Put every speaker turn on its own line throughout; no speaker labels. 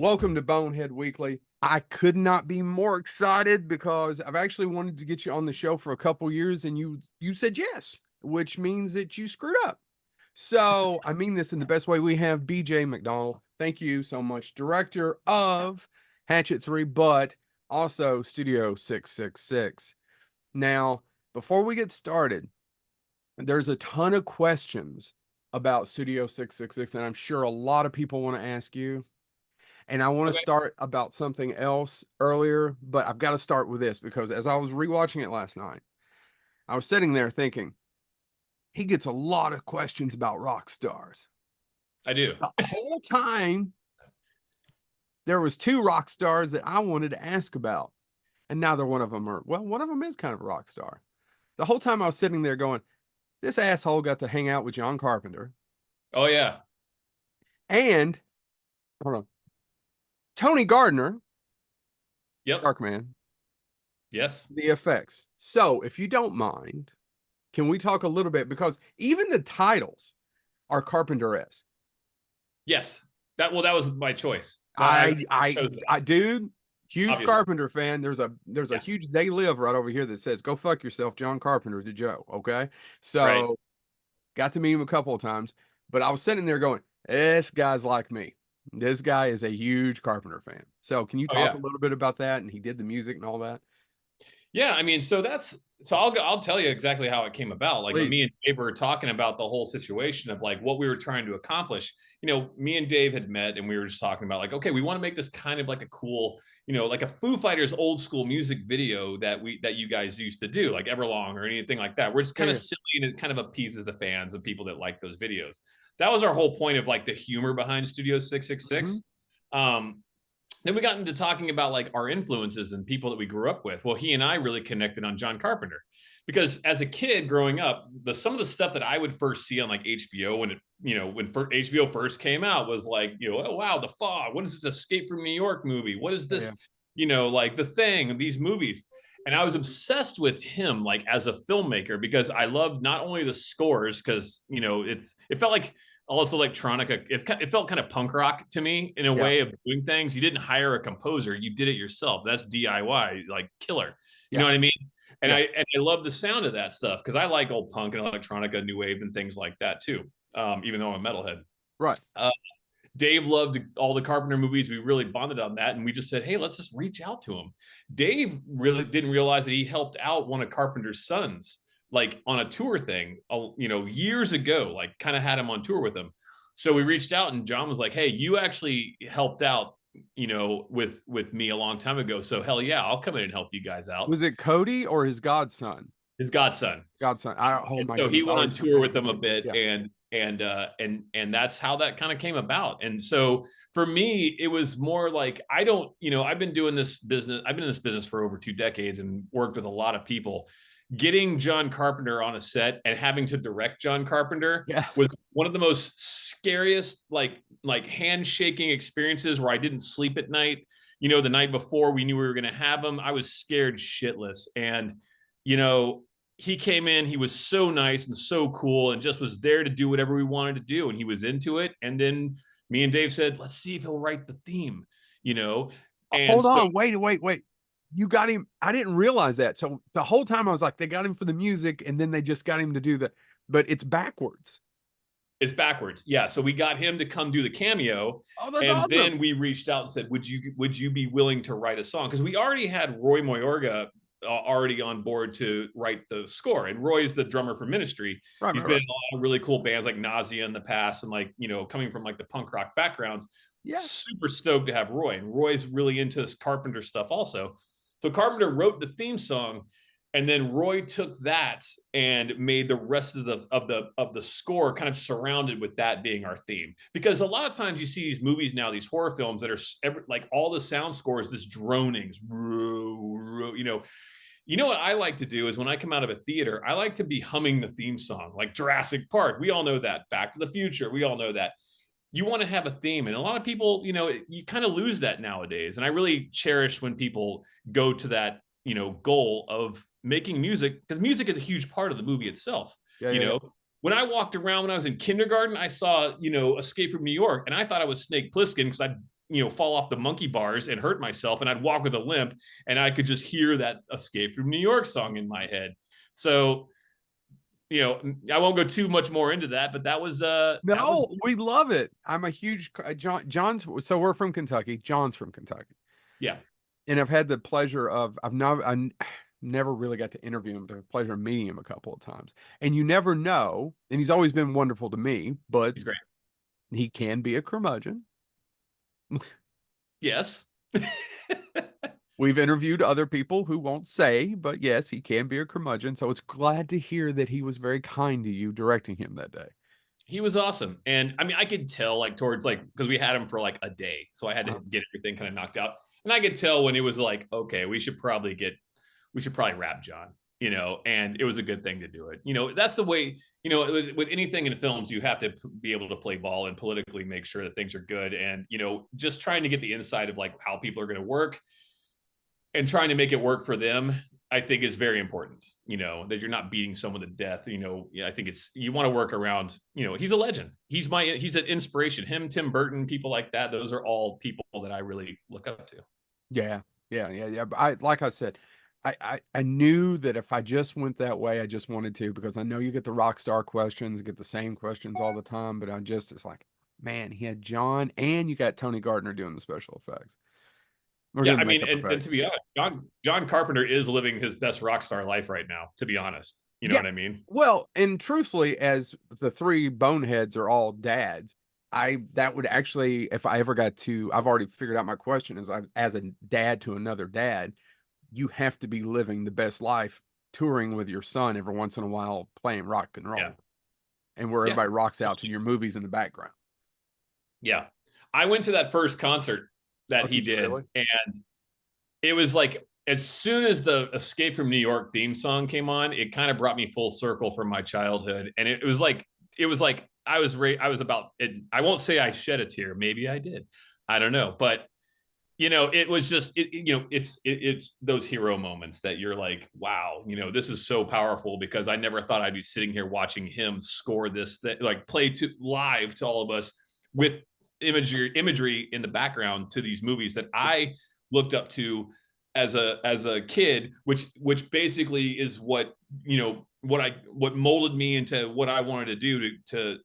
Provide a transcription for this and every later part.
Welcome to Bonehead Weekly. I could not be more excited because I've actually wanted to get you on the show for a couple years, and you said yes, which means that you screwed up. So I mean this in the best way. We have BJ McDonnell. Thank you so much, director of Hatchet 3, but also Studio 666. Now, before we get started, there's a ton of questions about Studio 666, and I'm sure a lot of people want to ask you. And I want to
Okay.
start about something else earlier, but I've got to start with this because as I was rewatching it last night, I was sitting there thinking, he gets a lot of questions about rock stars.
I do.
The whole time, there was two rock stars that I wanted to ask about, and neither one of them are, well, one of them is kind of a rock star. The whole time I was sitting there going, this asshole got to hang out with John Carpenter.
Oh yeah.
And, hold on, Tony Gardner,
Yep.
Darkman,
Yes.
the effects. So, if you don't mind, can we talk a little bit because even the titles are Carpenter-esque.
Yes. That was my choice.
Dude, huge
Obviously.
Carpenter fan. There's a
Yeah.
huge They Live right over here that says "Go fuck yourself, John Carpenter" to Joe. Okay, so
Right.
got to meet him a couple of times, but I was sitting there going, "This guy's like me. This guy is a huge Carpenter fan." So, can you
Oh
talk
yeah.
a little bit about that? And he did the music and all that.
Yeah. I mean, so I'll tell you exactly how it came about. Like when
Please.
me and Dave were talking about the whole situation of like what we were trying to accomplish. Me and Dave had met and we were just talking about like, okay, we want to make this kind of like a cool, like a Foo Fighters old school music video that you guys used to do, like Everlong or anything like that. We're just kind of
Yeah.
silly and it kind of appeases the fans and people that like those videos. That was our whole point of like the humor behind Studio 666. Then we got into talking about like our influences and people that we grew up with. Well, he and I really connected on John Carpenter because as a kid growing up, some of the stuff that I would first see on like HBO when HBO first came out was like, oh wow, The Fog. What is this Escape from New York movie? What is this?
Yeah.
Like The Thing, these movies. And I was obsessed with him like as a filmmaker because I loved not only the scores because it felt like also electronica. It felt kind of punk rock to me in a
Yeah.
way of doing things. You didn't hire a composer, you did it yourself. That's DIY, like killer. You know
Yeah.
what I mean? And
Yeah.
I love the sound of that stuff because I like old punk and electronica, new wave, and things like that too. Even though I'm a metalhead.
Right.
Dave loved all the Carpenter movies. We really bonded on that, and we just said, "Hey, let's just reach out to him." Dave really didn't realize that he helped out one of Carpenter's sons, like on a tour thing, years ago. Like, kind of had him on tour with him. So we reached out, and John was like, "Hey, you actually helped out, with me a long time ago. So hell yeah, I'll come in and help you guys out."
Was it Cody or his godson?
His godson.
Godson. Oh
And
my
so he
goodness. I
went on
always
tour
forget
with
the
them a
name.
bit,
Yeah.
and that's how that kind of came about. And so for me, it was more like I don't, I've been doing this business. I've been in this business for over 2 decades and worked with a lot of people. Getting John Carpenter on a set and having to direct John Carpenter
Yeah.
was one of the most scariest, like handshaking experiences where I didn't sleep at night. The night before we knew we were going to have him, I was scared shitless. And, he came in, he was so nice and so cool and just was there to do whatever we wanted to do. And he was into it. And then me and Dave said, let's see if he'll write the theme, And
Hold
so
on. Wait. You got him. I didn't realize that. So the whole time I was like, they got him for the music and then they just got him to do but it's backwards.
it's backwards. Yeah. So we got him to come do the cameo.
Oh, that's
And
awesome.
then we reached out and said, would you be willing to write a song? Because we already had Roy Mayorga already on board to write the score. And Roy's the drummer for Ministry. He's been in a lot of really cool bands like Nausea in the past, and coming from like the punk rock backgrounds.
Yeah.
Super stoked to have Roy. And Roy's really into this Carpenter stuff also. So Carpenter wrote the theme song, and then Roy took that and made the rest of the score kind of surrounded with that being our theme. Because a lot of times you see these movies now, these horror films that are like all the sound score is this droning, what I like to do is when I come out of a theater, I like to be humming the theme song, like Jurassic Park. We all know that. Back to the Future. We all know that. You want to have a theme. And a lot of people, you kind of lose that nowadays. And I really cherish when people go to that, goal of making music, because music is a huge part of the movie itself.
Yeah.
When I walked around when I was in kindergarten, I saw, Escape from New York, and I thought I was Snake Plissken because fall off the monkey bars and hurt myself, and I'd walk with a limp, and I could just hear that Escape from New York song in my head. So, I won't go too much more into that, but that was
No, we love it. I'm a huge John's. So we're from Kentucky. John's from Kentucky.
Yeah.
And I've had the pleasure of I never really got to interview him, but the pleasure of meeting him a couple of times. And you never know, and he's always been wonderful to me, but
He's great.
he can be a curmudgeon.
Yes.
We've interviewed other people who won't say, but yes, he can be a curmudgeon. So it's glad to hear that he was very kind to you directing him that day.
He was awesome. And I mean, I could tell like towards like, because we had him for like a day. So I had to get everything kind of knocked out. And I could tell when it was like, okay, we should probably wrap John, and it was a good thing to do it. That's the way, with anything in films, you have to be able to play ball and politically make sure that things are good. And, just trying to get the inside of like how people are going to work and trying to make it work for them, I think is very important, that you're not beating someone to death. I think you want to work around, he's a legend. He's an inspiration. Him, Tim Burton, people like that. Those are all people that I really look up to.
Yeah. But like I said, I knew that if I just went that way, I just wanted to, because I know you get the rock star questions, get the same questions all the time, but it's like, man, he had John and you got Tony Gardner doing the special effects.
Yeah, I mean, and to be honest, John Carpenter is living his best rock star life right now, to be honest. You know what I mean?
Well, and truthfully, as the three boneheads are all dads, that would actually, if I ever got to, I've already figured out my question as a dad to another dad, you have to be living the best life, touring with your son every once in a while, playing rock and roll, and where everybody rocks out to your movies in the background.
Yeah, I went to that first concert that he did, really? And it was like as soon as the Escape from New York theme song came on, it kind of brought me full circle from my childhood, and it was like I was about it. I won't say I shed a tear, maybe I did, I don't know, but it was just it's those hero moments that you're like, wow, this is so powerful, because I never thought I'd be sitting here watching him score this, like play live to all of us with imagery in the background to these movies that I looked up to as a kid, which basically is what molded me into what I wanted to do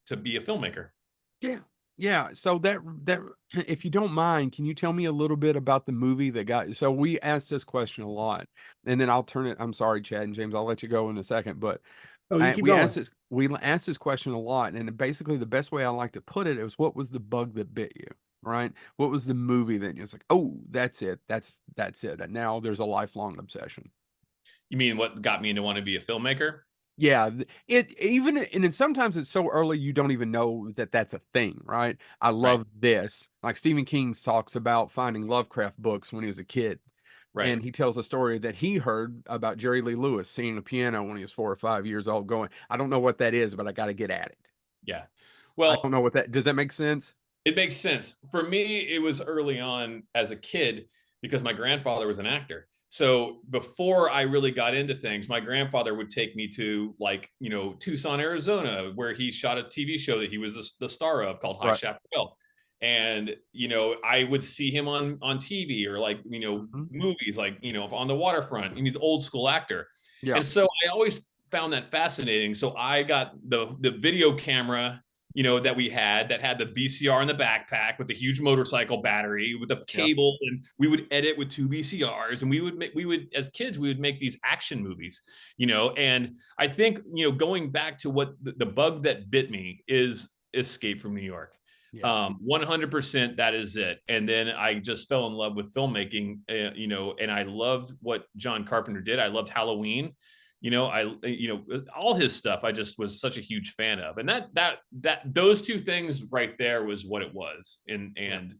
to be a filmmaker.
Yeah. So that if you don't mind, can you tell me a little bit about the movie that got you? So we asked this question a lot, and then I'll turn it. I'm sorry, Chad and James, I'll let you go in a second, but we asked this question a lot, and basically the best way I like to put it is, what was the bug that bit you, right? What was the movie that you're like, oh, that's it. That's it. And now there's a lifelong obsession.
You mean what got me to want to be a filmmaker?
Yeah, and then sometimes it's so early you don't even know that that's a thing, right? I love this. Like Stephen King talks about finding Lovecraft books when he was a kid. Right. And he tells a story that he heard about Jerry Lee Lewis singing a piano when he was 4 or 5 years old, going, I don't know what that is, but I got to get at it.
Yeah.
Well, I don't know does that make sense?
It makes sense. For me, it was early on as a kid, because my grandfather was an actor. So before I really got into things, my grandfather would take me to Tucson, Arizona, where he shot a TV show that he was the star of called High Chaparral. And, I would see him on TV or movies, on the waterfront, and he's an old school actor. Yeah. And so I always found that fascinating. So I got the video camera, that we had that had the VCR in the backpack with the huge motorcycle battery with the cable, and we would edit with 2 VCRs, and we would as kids, we would make these action movies, and I think, going back to what the bug that bit me is Escape from New York. 100%, that is it. And then I just fell in love with filmmaking, and I loved what John Carpenter did. I loved Halloween. All his stuff, I just was such a huge fan of. And those two things right there was what it was. And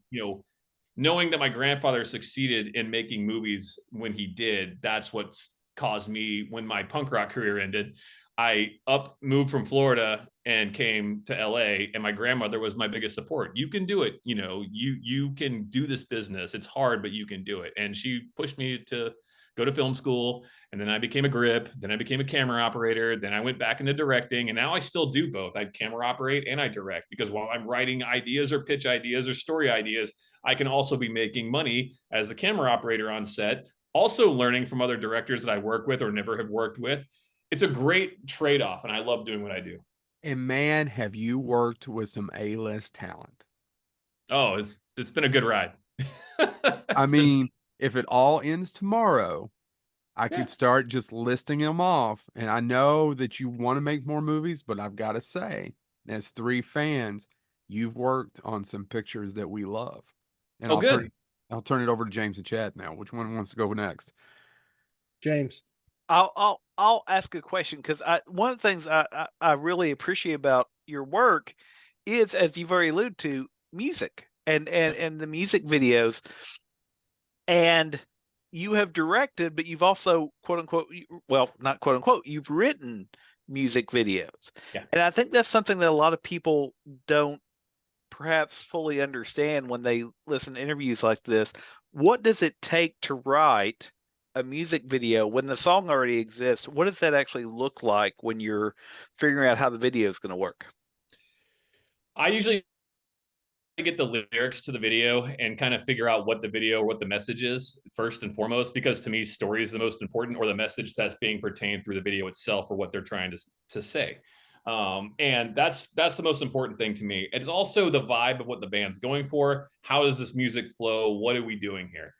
knowing that my grandfather succeeded in making movies when he did, that's what caused me, when my punk rock career ended, I moved from Florida and came to LA, and my grandmother was my biggest support. You can do it. You can do this business. It's hard, but you can do it. And she pushed me to go to film school, and then I became a grip, then I became a camera operator, then I went back into directing, and now I still do both. I camera operate and I direct, because while I'm writing ideas or pitch ideas or story ideas, I can also be making money as the camera operator on set, also learning from other directors that I work with or never have worked with. It's a great trade-off, and I love doing what I do.
And man, have you worked with some A-list talent.
Oh, it's been a good ride.
I
It's been
mean, if it all ends tomorrow, I
yeah.
could start just listing them off. And I know that you want to make more movies, but I've got to say, as three fans, you've worked on some pictures that we love. And
Oh, good.
I'll turn it over to James and Chad now. Which one wants to go next?
James.
I'll ask a question because one of the things I really appreciate about your work is, as you've already alluded to, music and the music videos. And you have directed, but you've also, quote unquote, well, not quote unquote, you've written music videos.
Yeah.
And I think that's something that a lot of people don't perhaps fully understand when they listen to interviews like this. What does it take to write a music video when the song already exists? What does that actually look like when you're figuring out how the video is going to work?
I usually get the lyrics to the video and kind of figure out what the video or what the message is first and foremost, because to me, story is the most important, or the message that's being pertained through the video itself, or what they're trying to say. And that's the most important thing to me. It's also the vibe of what the band's going for. How does this music flow? What are we doing here?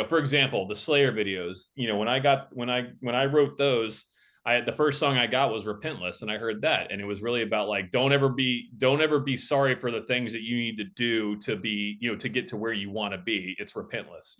For example, the Slayer videos. When I wrote those, the first song I got was Repentless, and I heard that, and it was really about like, don't ever be sorry for the things that you need to do to be, to get to where you want to be. It's repentless.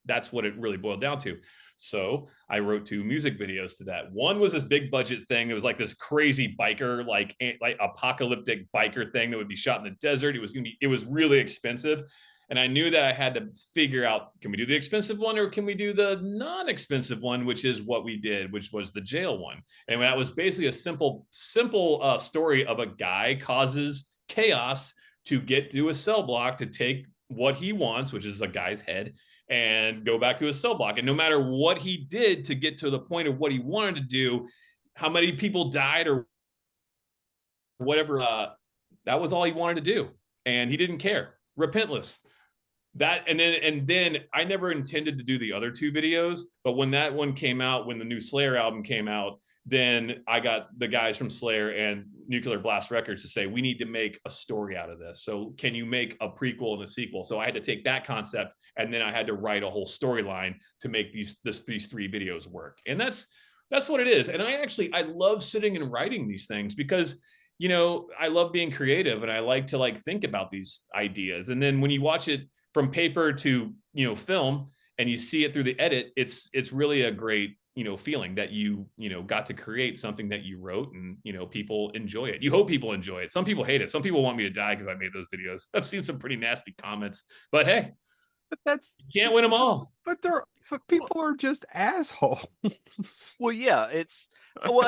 That's what it really boiled down to. So I wrote 2 music videos to that. One was this big budget thing. It was like this crazy biker, like apocalyptic biker thing that would be shot in the desert. It was really expensive. And I knew that I had to figure out, can we do the expensive one or can we do the non-expensive one, which is what we did, which was the jail one. And that was basically a simple story of a guy causes chaos to get to a cell block to take what he wants, which is a guy's head, and go back to his cell block. And no matter what he did to get to the point of what he wanted to do, how many people died or whatever, that was all he wanted to do. And he didn't care. Repentless. That and then I never intended to do the other 2 videos, but when that one came out, when the new Slayer album came out, then I got the guys from Slayer and Nuclear Blast Records to say, we need to make a story out of this. So can you make a prequel and a sequel? So I had to take that concept, and then I had to write a whole storyline to make these 3 videos work. And that's what it is. And I love sitting and writing these things because I love being creative, and I like to think about these ideas. And then when you watch it from paper to film, and you see it through the edit, it's really a great feeling that you got to create something that you wrote, and people enjoy it. You hope people enjoy it. Some people hate it. Some people want me to die because I made those videos. I've seen some pretty nasty comments, but hey,
But
you can't win them all.
But people are just assholes.
Well, yeah, and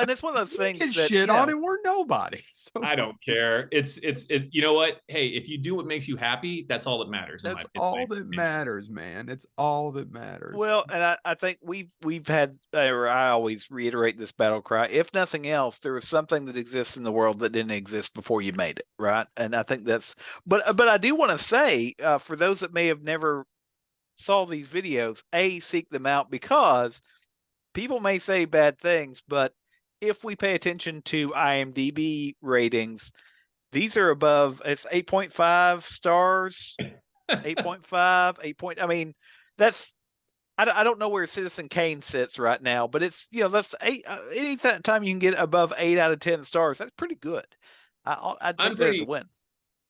it's one of those things
Can
that
shit on it. We're nobody. So
I don't care. It's you know what? Hey, if you do what makes you happy, that's all that matters.
That's all that matters, man. It's all that matters.
Well, and I think we've had, or I always reiterate this battle cry. If nothing else, there is something that exists in the world that didn't exist before you made it, right? And I think that's. But I do want to say, for those that may have never saw these videos, seek them out, because people may say bad things, but if we pay attention to IMDb ratings, these are above. It's 8.5 stars, 8.5, 8 point. I mean, that's. I don't know where Citizen Kane sits right now, but it's that's 8. Any time you can get above 8 out of 10 stars, that's pretty good. I'd take that as a win.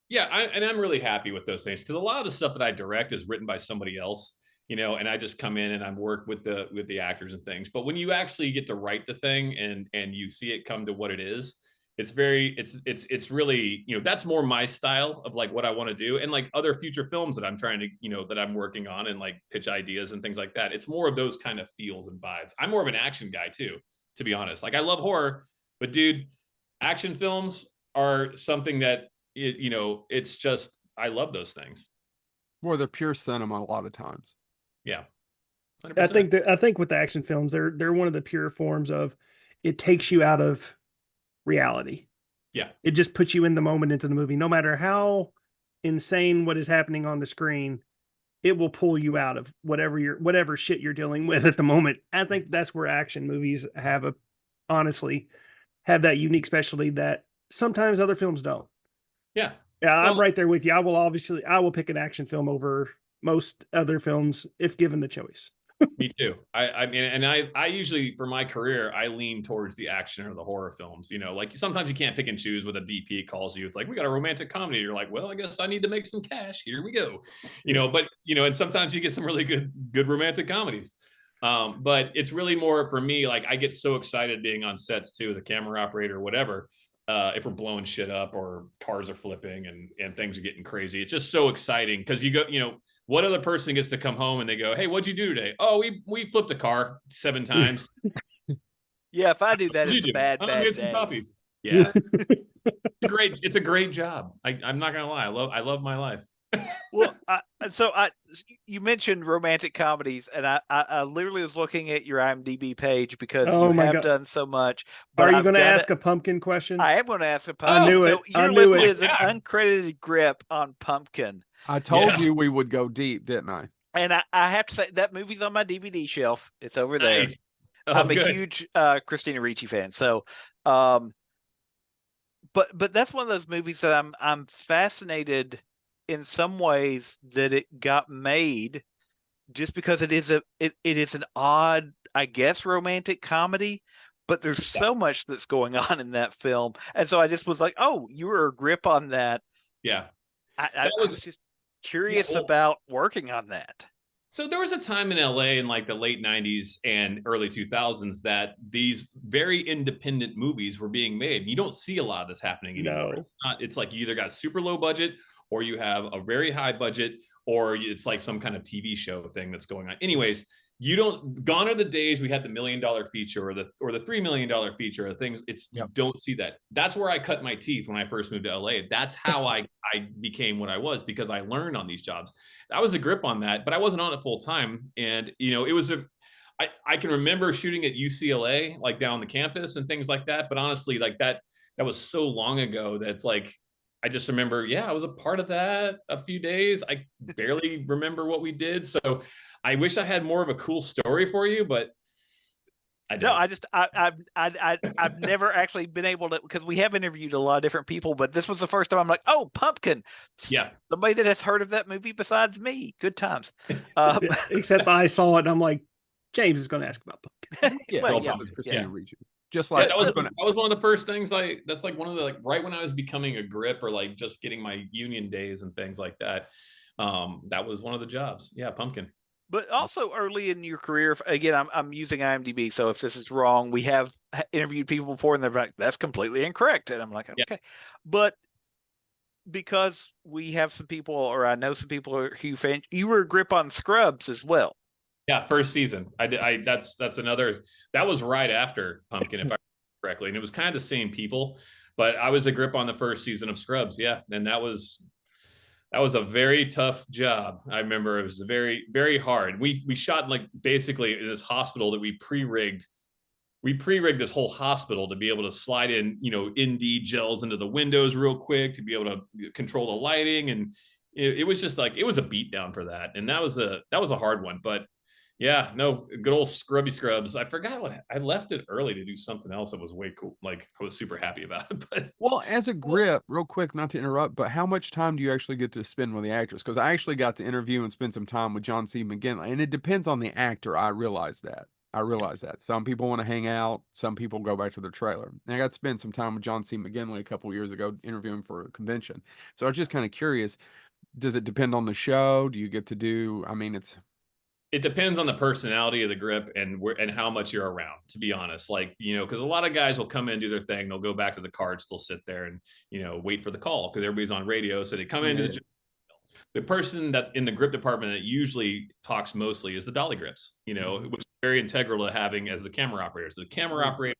Yeah, and I'm really happy with those things, because a lot of the stuff that I direct is written by somebody else, and I just come in and I work with the actors and things. But when you actually get to write the thing and you see it come to what it is, it's really, that's more my style of what I want to do, and other future films that I'm trying to, that I'm working on, and pitch ideas and things like that. It's more of those kind of feels and vibes. I'm more of an action guy too, to be honest. I love horror, but dude, action films are something that it's just, I love those things.
Or the pure cinema a lot of times.
Yeah.
100%. I think with the action films, they're one of the pure forms of, it takes you out of reality.
Yeah.
It just puts you in the moment, into the movie, no matter how insane what is happening on the screen, it will pull you out of whatever shit you're dealing with at the moment. I think that's where action movies honestly have that unique specialty that sometimes other films don't.
Yeah.
Yeah, I'm right there with you. I will pick an action film over most other films if given the choice.
Me too. I mean, and I usually, for my career, I lean towards the action or the horror films. You know, like sometimes you can't pick and choose what a DP calls you. It's like, we got a romantic comedy. You're like, well, I guess I need to make some cash. Here we go. You know, but and sometimes you get some really good romantic comedies. But it's really more for me, like I get so excited being on sets too, the camera operator, whatever. If we're blowing shit up or cars are flipping and things are getting crazy. It's just so exciting because you go, what other person gets to come home and they go, hey, what'd you do today? Oh, we flipped a car 7 times.
Yeah, if I do that, it's a bad
day.
Some
puppies. Yeah. It's a great job. I'm not gonna lie. I love my life.
Well, you mentioned romantic comedies, and I literally was looking at your IMDb page because you have done so much.
But are you going to ask a Pumpkin question?
I am going to ask a Pumpkin.
I knew it.
Your list is an uncredited grip on Pumpkin.
I told you we would go deep, didn't I?
And I have to say that movie's on my DVD shelf. It's over there.
Nice. Oh,
I'm a huge Christina Ricci fan, so. But that's one of those movies that I'm fascinated in some ways that it got made just because it is an odd, I guess, romantic comedy, but there's so much that's going on in that film. And so I just was like, oh, you were a grip on that.
Yeah.
I was just curious about working on that.
So there was a time in LA in like the late 90s and early 2000s that these very independent movies were being made. You don't see a lot of this happening anymore.
No.
It's like you either got super low budget or you have a very high budget, or it's like some kind of TV show thing that's going on. Anyways, gone are the days we had the $1 million feature or the $3 million feature or things. You don't see that. That's where I cut my teeth when I first moved to LA. That's how I became what I was, because I learned on these jobs. I was a grip on that, but I wasn't on it full time. And it was I can remember shooting at UCLA, like down the campus and things like that. But honestly, like that was so long ago that's like, I just remember, I was a part of that a few days. I barely remember what we did. So I wish I had more of a cool story for you, but I don't.
No, I've never actually been able to, because we have interviewed a lot of different people, but this was the first time I'm like, oh, Pumpkin.
Yeah.
Somebody that has heard of that movie besides me. Good times.
Except I saw it and I'm like, James is going to ask about Pumpkin.
Christina Ricci. Just like
that was one of the first things that's like one of the, like right when I was becoming a grip or like just getting my union days and things like that. That was one of the jobs. Yeah. Pumpkin.
But also early in your career, again, I'm using IMDb. So if this is wrong, we have interviewed people before and they're like, that's completely incorrect. And I'm like, okay. Yeah. But because we have some people, or I know some people who are huge fans, you were a grip on Scrubs as well.
Yeah, first season. That's another, that was right after Pumpkin, if I remember correctly. And it was kind of the same people, but I was a grip on the first season of Scrubs. Yeah. And that was a very tough job. I remember it was very, very hard. We shot like basically in this hospital that we pre-rigged. We pre-rigged this whole hospital to be able to slide in, ND gels into the windows real quick, to be able to control the lighting. And it was just like, it was a beatdown for that. And that was a hard one, but yeah, no, good old Scrubs. I forgot I left it early to do something else that was way cool. Like I was super happy about it. But
well, as a grip, real quick, not to interrupt, but how much time do you actually get to spend with the actors? Because I actually got to interview and spend some time with John C. McGinley, and it depends on the actor. I realize that. Some people want to hang out. Some people go back to their trailer. And I got to spend some time with John C. McGinley a couple years ago, interviewing for a convention. So I was just kind of curious, does it depend on the show? Do you get to do,
it depends on the personality of the grip and how much you're around, to be honest. Like, because a lot of guys will come in, do their thing. They'll go back to the carts. They'll sit there and, wait for the call because everybody's on radio. So they come into the person that in the grip department that usually talks mostly is the dolly grips, which is very integral to having as the camera operator. So the camera operator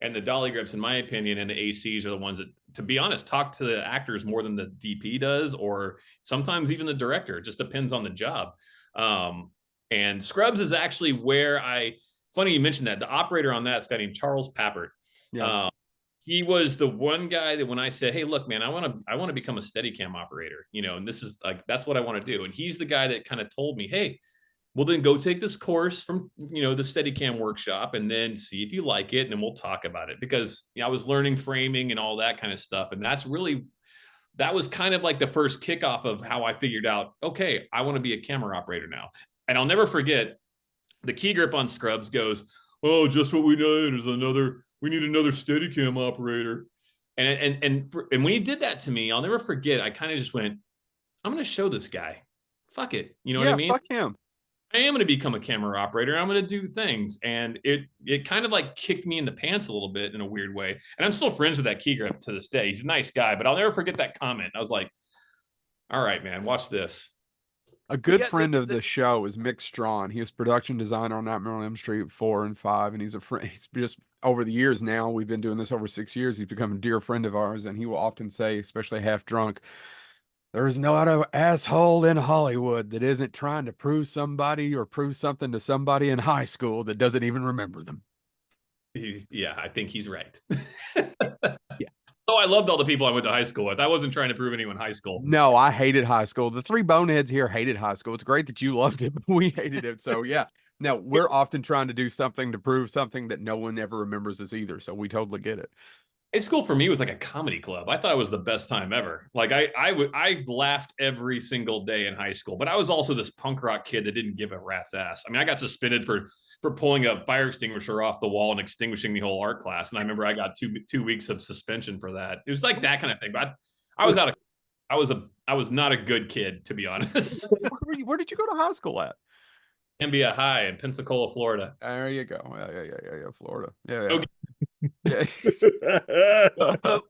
and the dolly grips, in my opinion, and the ACs are the ones that, to be honest, talk to the actors more than the DP does, or sometimes even the director. It just depends on the job. And Scrubs is actually where funny you mentioned that. The operator on that is a guy named Charles Pappert. Yeah. he was the one guy that when I said, "Hey, look, man, I want to become a Steadicam operator," and this is like that's what I want to do. And he's the guy that kind of told me, "Hey, well then go take this course from the Steadicam workshop and then see if you like it, and then we'll talk about it." Because I was learning framing and all that kind of stuff, and that was kind of like the first kickoff of how I figured out, okay, I want to be a camera operator now. And I'll never forget the key grip on Scrubs goes, "Oh, just what we need is we need another Steadicam operator." And when he did that to me, I'll never forget. I kind of just went, "I'm going to show this guy. Fuck it." You know what I mean?
Fuck him.
I am going to become a camera operator. I'm going to do things. And it kind of like kicked me in the pants a little bit in a weird way. And I'm still friends with that key grip to this day. He's a nice guy, but I'll never forget that comment. I was like, all right, man, watch this.
A good friend of the show is Mick Strawn. He was production designer on Nightmare on Elm Street 4 and 5, and he's a friend. He's just over the years now. We've been doing this over 6 years. He's become a dear friend of ours, and he will often say, especially half drunk, "There's no other asshole in Hollywood that isn't trying to prove somebody or prove something to somebody in high school that doesn't even remember them."
I think he's right.
Yeah.
Oh, I loved all the people I went to high school with. I wasn't trying to prove anyone high school.
No, I hated high school. The three boneheads here hated high school. It's great that you loved it, but we hated it. So yeah. Now we're often trying to do something to prove something that no one ever remembers us either. So we totally get it.
High school for me was like a comedy club. I thought it was the best time ever. Like I laughed every single day in high school, but I was also this punk rock kid that didn't give a rat's ass. I mean, I got suspended for pulling a fire extinguisher off the wall and extinguishing the whole art class. And I remember I got two weeks of suspension for that. It was like that kind of thing. But I was not a good kid, to be honest.
Where did you go to high school at?
Cambia High in Pensacola, Florida.
There you go. Yeah, Florida. Yeah.
Okay.
So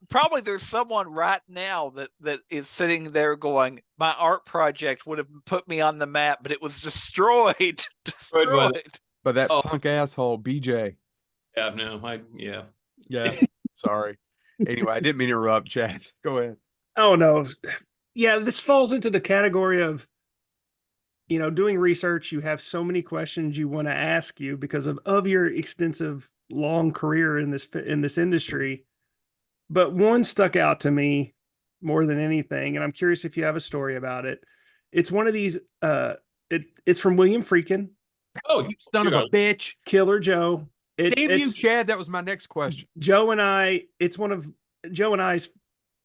probably there's someone right now that is sitting there going, "My art project would have put me on the map, but it was destroyed."
But that punk asshole BJ.
Yeah, no,
Yeah. Sorry. Anyway, I didn't mean to interrupt, Chad. Go ahead.
Oh no. Yeah, this falls into the category of doing research. You have so many questions you want to ask you because of your extensive long career in this industry. But one stuck out to me more than anything, and I'm curious if you have a story about it. It's one of these it's from William Friedkin.
Oh, you son of a bitch.
Killer Joe.
Damn you, Chad. That was my next question.
It's one of Joe and I's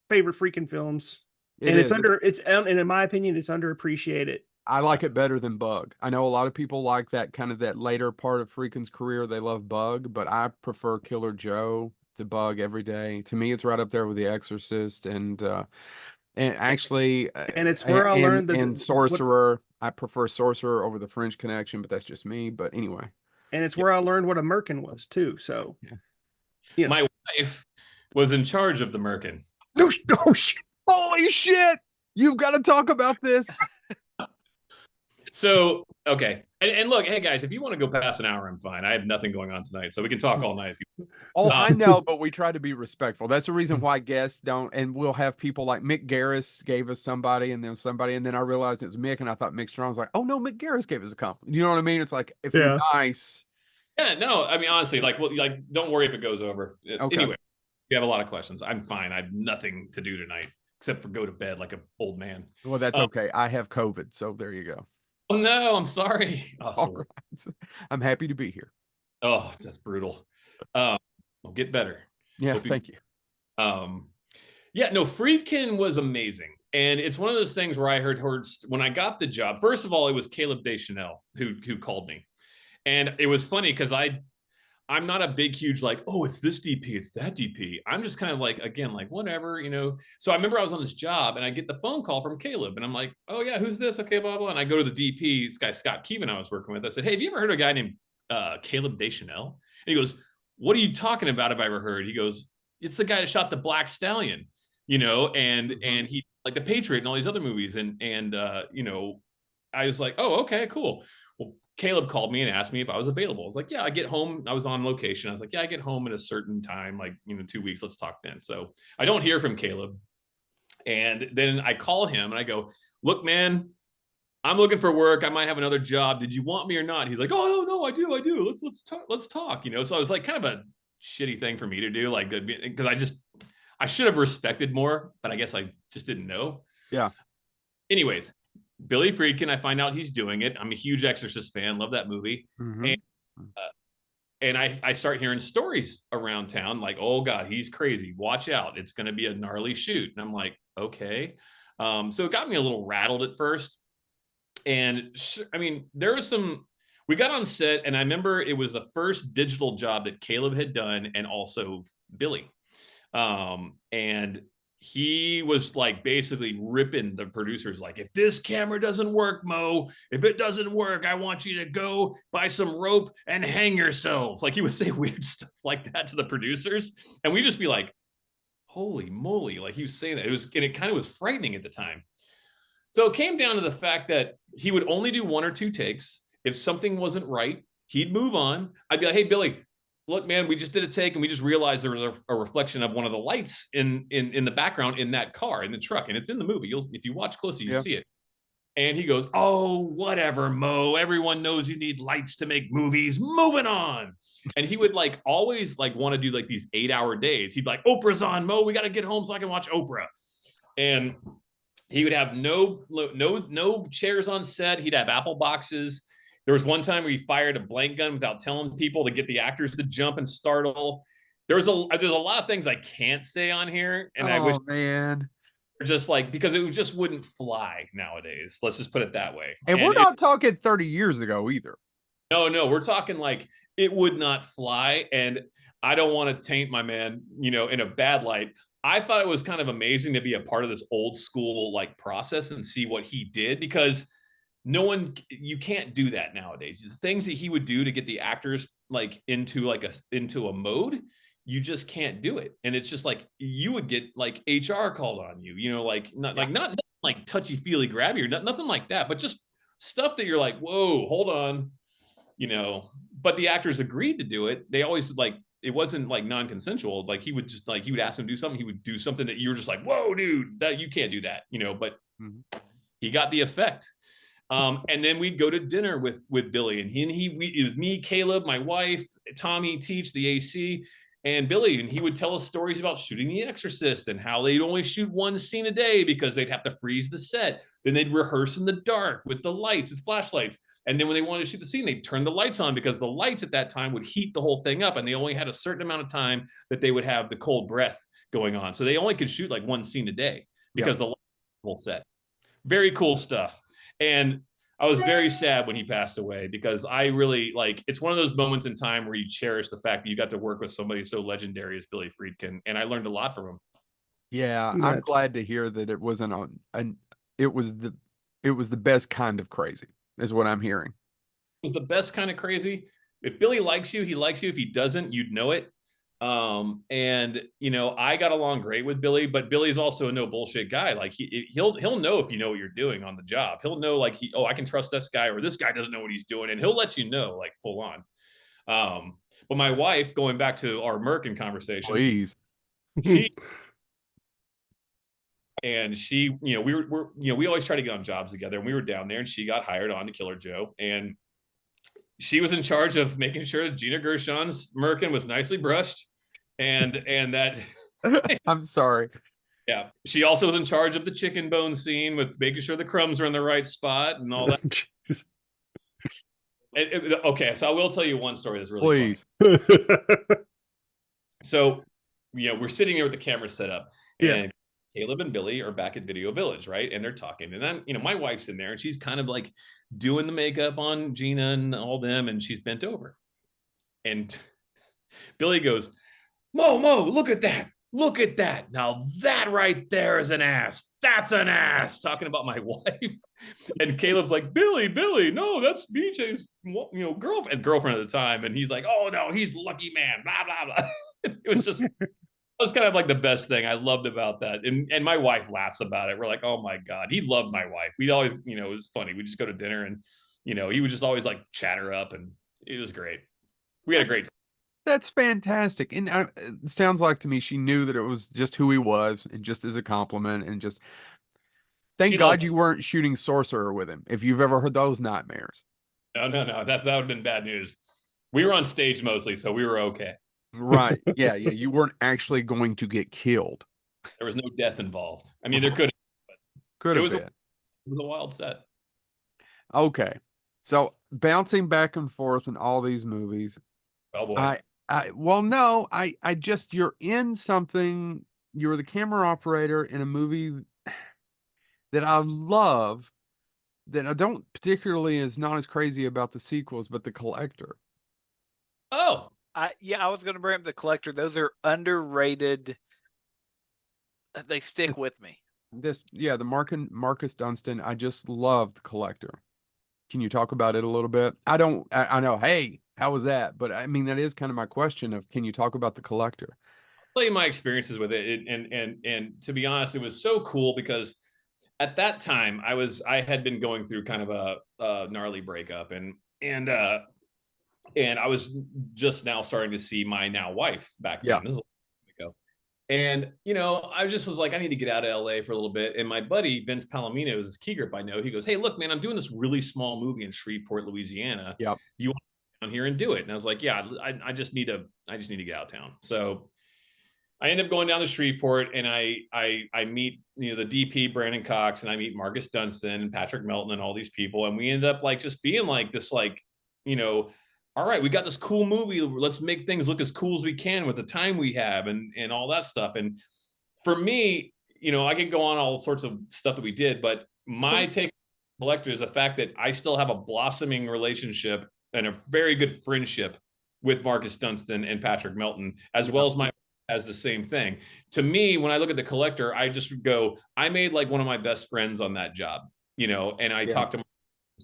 favorite Friedkin films. And in my opinion, it's underappreciated.
I like it better than Bug. I know a lot of people like that kind of that later part of Friedkin's career. They love Bug, but I prefer Killer Joe to Bug every day. To me, it's right up there with The Exorcist and actually,
and it's where I learned that
and Sorcerer. I prefer Sorcerer over The French Connection, but that's just me. But anyway,
and it's where I learned what a merkin was too. So, yeah.
My wife was in charge of the merkin.
No, holy shit! You've got to talk about this.
So, okay. And look, hey guys, if you want to go past an hour, I'm fine. I have nothing going on tonight, so we can talk all night if you
want. I know, but we try to be respectful. That's the reason why guests don't, and we'll have people like Mick Garris gave us somebody, and then I realized it was Mick, and I thought Mick Strong was like, oh no, Mick Garris gave us a compliment. You know what I mean? It's like, if you're nice.
Yeah, no, I mean, honestly, don't worry if it goes over. Okay. Anyway, you have a lot of questions. I'm fine. I have nothing to do tonight except for go to bed like an old man.
Well, that's okay. I have COVID, so there you go.
Oh no, I'm sorry.
All right. I'm happy to be here.
Oh, that's brutal. I'll get better.
Yeah, thank you.
Friedkin was amazing. And it's one of those things where I heard when I got the job, first of all, it was Caleb Deschanel who called me. And it was funny because I'm not a big, huge, like, oh, it's this DP, it's that DP. I'm just kind of like, again, like, whatever, So I remember I was on this job and I get the phone call from Caleb and I'm like, oh yeah, who's this? Okay, blah, blah. And I go to the DP, this guy, Scott Keevan I was working with. I said, hey, have you ever heard of a guy named Caleb Deschanel? And he goes, what are you talking about? Have I ever heard? He goes, it's the guy that shot the Black Stallion, and he like the Patriot and all these other movies. And I was like, oh, okay, cool. Well, Caleb called me and asked me if I was available. I was like, yeah, I get home. I was on location. I was like, yeah, I get home at a certain time, like, 2 weeks. Let's talk then. So I don't hear from Caleb. And then I call him and I go, look, man, I'm looking for work. I might have another job. Did you want me or not? He's like, oh, no, I do. Let's talk. So I was like kind of a shitty thing for me to do. Like, because I should have respected more, but I guess I just didn't know.
Yeah.
Anyways, Billy Friedkin, I find out he's doing it. I'm a huge Exorcist fan. Love that movie.
Mhm.
And I start hearing stories around town like, oh God, he's crazy. Watch out. It's going to be a gnarly shoot. And I'm like, okay. So it got me a little rattled at first. And I mean, there was we got on set, and I remember it was the first digital job that Caleb had done, and also Billy. And he was like basically ripping the producers, like, if this camera doesn't work, Mo, if it doesn't work, I want you to go buy some rope and hang yourselves. Like, he would say weird stuff like that to the producers, and we'd just be like, holy moly. Like, he was saying that. And it kind of was frightening at the time. So it came down to the fact that he would only do 1 or 2 takes. If something wasn't right, he'd move on. I'd be like, hey, Billy, look, man, we just did a take, and we just realized there was a reflection of one of the lights in the background in that car, in the truck. And it's in the movie. If you watch closely, you see it. And he goes, oh, whatever, Mo. Everyone knows you need lights to make movies. Moving on. And he would like always like want to do like these 8-hour days. He'd be like, Oprah's on, Mo. We got to get home so I can watch Oprah. And he would have no chairs on set. He'd have Apple boxes. There was one time where he fired a blank gun without telling people to get the actors to jump and startle. There's a lot of things I can't say on here, and I wish,
man,
just like, because it just wouldn't fly nowadays. Let's just put it that way.
And we're not talking 30 years ago either.
No, we're talking like it would not fly, and I don't want to taint my man, in a bad light. I thought it was kind of amazing to be a part of this old school like process and see what he did, because you can't do that nowadays. The things that he would do to get the actors like into a mode, you just can't do it. And it's just like, you would get like HR called on you, not like touchy feely grabby or nothing like that, but just stuff that you're like, whoa, hold on, but the actors agreed to do it. They always like, it wasn't like non-consensual. Like, he would ask him to do something. He would do something that you're just like, whoa, dude, that you can't do that, but he got the effect. And then we'd go to dinner with Billy, and it was me, Caleb, my wife, Tommy, Teach, the AC, and Billy. And he would tell us stories about shooting The Exorcist and how they'd only shoot 1 scene a day because they'd have to freeze the set. Then they'd rehearse in the dark with the lights, with flashlights. And then when they wanted to shoot the scene, they'd turn the lights on, because the lights at that time would heat the whole thing up. And they only had a certain amount of time that they would have the cold breath going on. So they only could shoot like 1 scene a day because the whole set. Very cool stuff. And I was very sad when he passed away, because I really it's one of those moments in time where you cherish the fact that you got to work with somebody so legendary as Billy Friedkin. And I learned a lot from him.
Yeah. I'm glad to hear that it wasn't it was the best kind of crazy, is what I'm hearing.
It was the best kind of crazy. If Billy likes you, he likes you. If he doesn't, you'd know it. And I got along great with Billy, but Billy's also a no bullshit guy. Like, he'll know if you know what you're doing on the job. He'll know like, I can trust this guy, or this guy doesn't know what he's doing, and he'll let you know like full on. But my wife, going back to our Merkin conversation,
please,
we always try to get on jobs together, and we were down there, and she got hired on to Killer Joe, and she was in charge of making sure that Gina Gershon's Merkin was nicely brushed, and that
I'm sorry.
Yeah. She also was in charge of the chicken bone scene, with making sure the crumbs are in the right spot and all that. Okay, so I will tell you one story that's really funny. So, we're sitting there with the camera set up, and Caleb and Billy are back at Video Village, right? And they're talking. And then, my wife's in there, and she's kind of like doing the makeup on Gina and all them, and she's bent over. And Billy goes, Mo, look at that. Look at that. Now that right there is an ass. That's an ass. Talking about my wife. And Caleb's like, Billy, no, that's BJ's girlfriend at the time. And he's like, oh no, he's lucky man. Blah, blah, blah. It was kind of like the best thing I loved about that. And my wife laughs about it. We're like, oh my God, he loved my wife. We'd always, it was funny. We'd just go to dinner, and, he would just always like chat her up, and it was great. We had a great time.
That's fantastic. And it sounds like to me she knew that it was just who he was, and just as a compliment, and just thank God you weren't shooting Sorcerer with him, if you've ever heard those nightmares.
No. That would have been bad news. We were on stage mostly, so we were okay.
Right. Yeah, yeah. You weren't actually going to get killed.
There was no death involved. I mean, there could have,
Could
it
have
was
been.
it was a wild set.
Okay. So bouncing back and forth in all these movies,
Oh boy.
well, no, I just, you're in something, you're the camera operator in a movie that I love, that I don't particularly is not as crazy about the sequels, but The Collector.
Oh,
I was going to bring up The Collector. Those are underrated. They stick
This,
with me.
yeah, the Marcus Dunstan. I just love The Collector. Can you talk about it a little bit? I know, hey, how was that? But I mean, that is kind of my question of, can you talk about The Collector?
tell you my experiences with it, and to be honest, it was so cool because at that time I had been going through kind of a gnarly breakup, and I was just now starting to see my now wife back
Yeah.
then. This is a long time ago. And I just was like, I need to get out of LA for a little bit. And my buddy Vince Palomino is this key grip I know. He goes, "Hey, look, man, I'm doing this really small movie in Shreveport, Louisiana.
Yep.
You want to come down here and do it?" And I was like, "Yeah, I just need to get out of town." So I end up going down to Shreveport, and I meet the DP Brandon Cox, and I meet Marcus Dunstan and Patrick Melton and all these people, and we end up like just being like this, like all right, we got this cool movie. Let's make things look as cool as we can with the time we have, and all that stuff. And for me, I could go on all sorts of stuff that we did, but my take on Collector is the fact that I still have a blossoming relationship and a very good friendship with Marcus Dunstan and Patrick Melton, as well as my as the same thing. To me, when I look at The Collector, I just go, I made like one of my best friends on that job, and I talk to him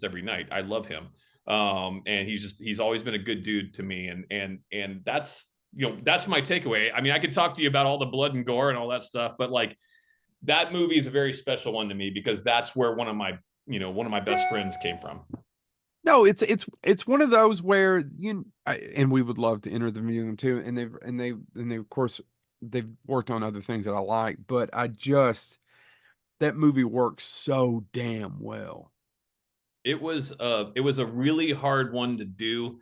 every night. I love him. And he's always been a good dude to me. And that's, that's my takeaway. I mean, I could talk to you about all the blood and gore and all that stuff, but like that movie is a very special one to me because that's where one of my best friends came from.
No, it's one of those where and we would love to interview them too. And they of course they've worked on other things that I like, but that movie works so damn well.
It was a really hard one to do.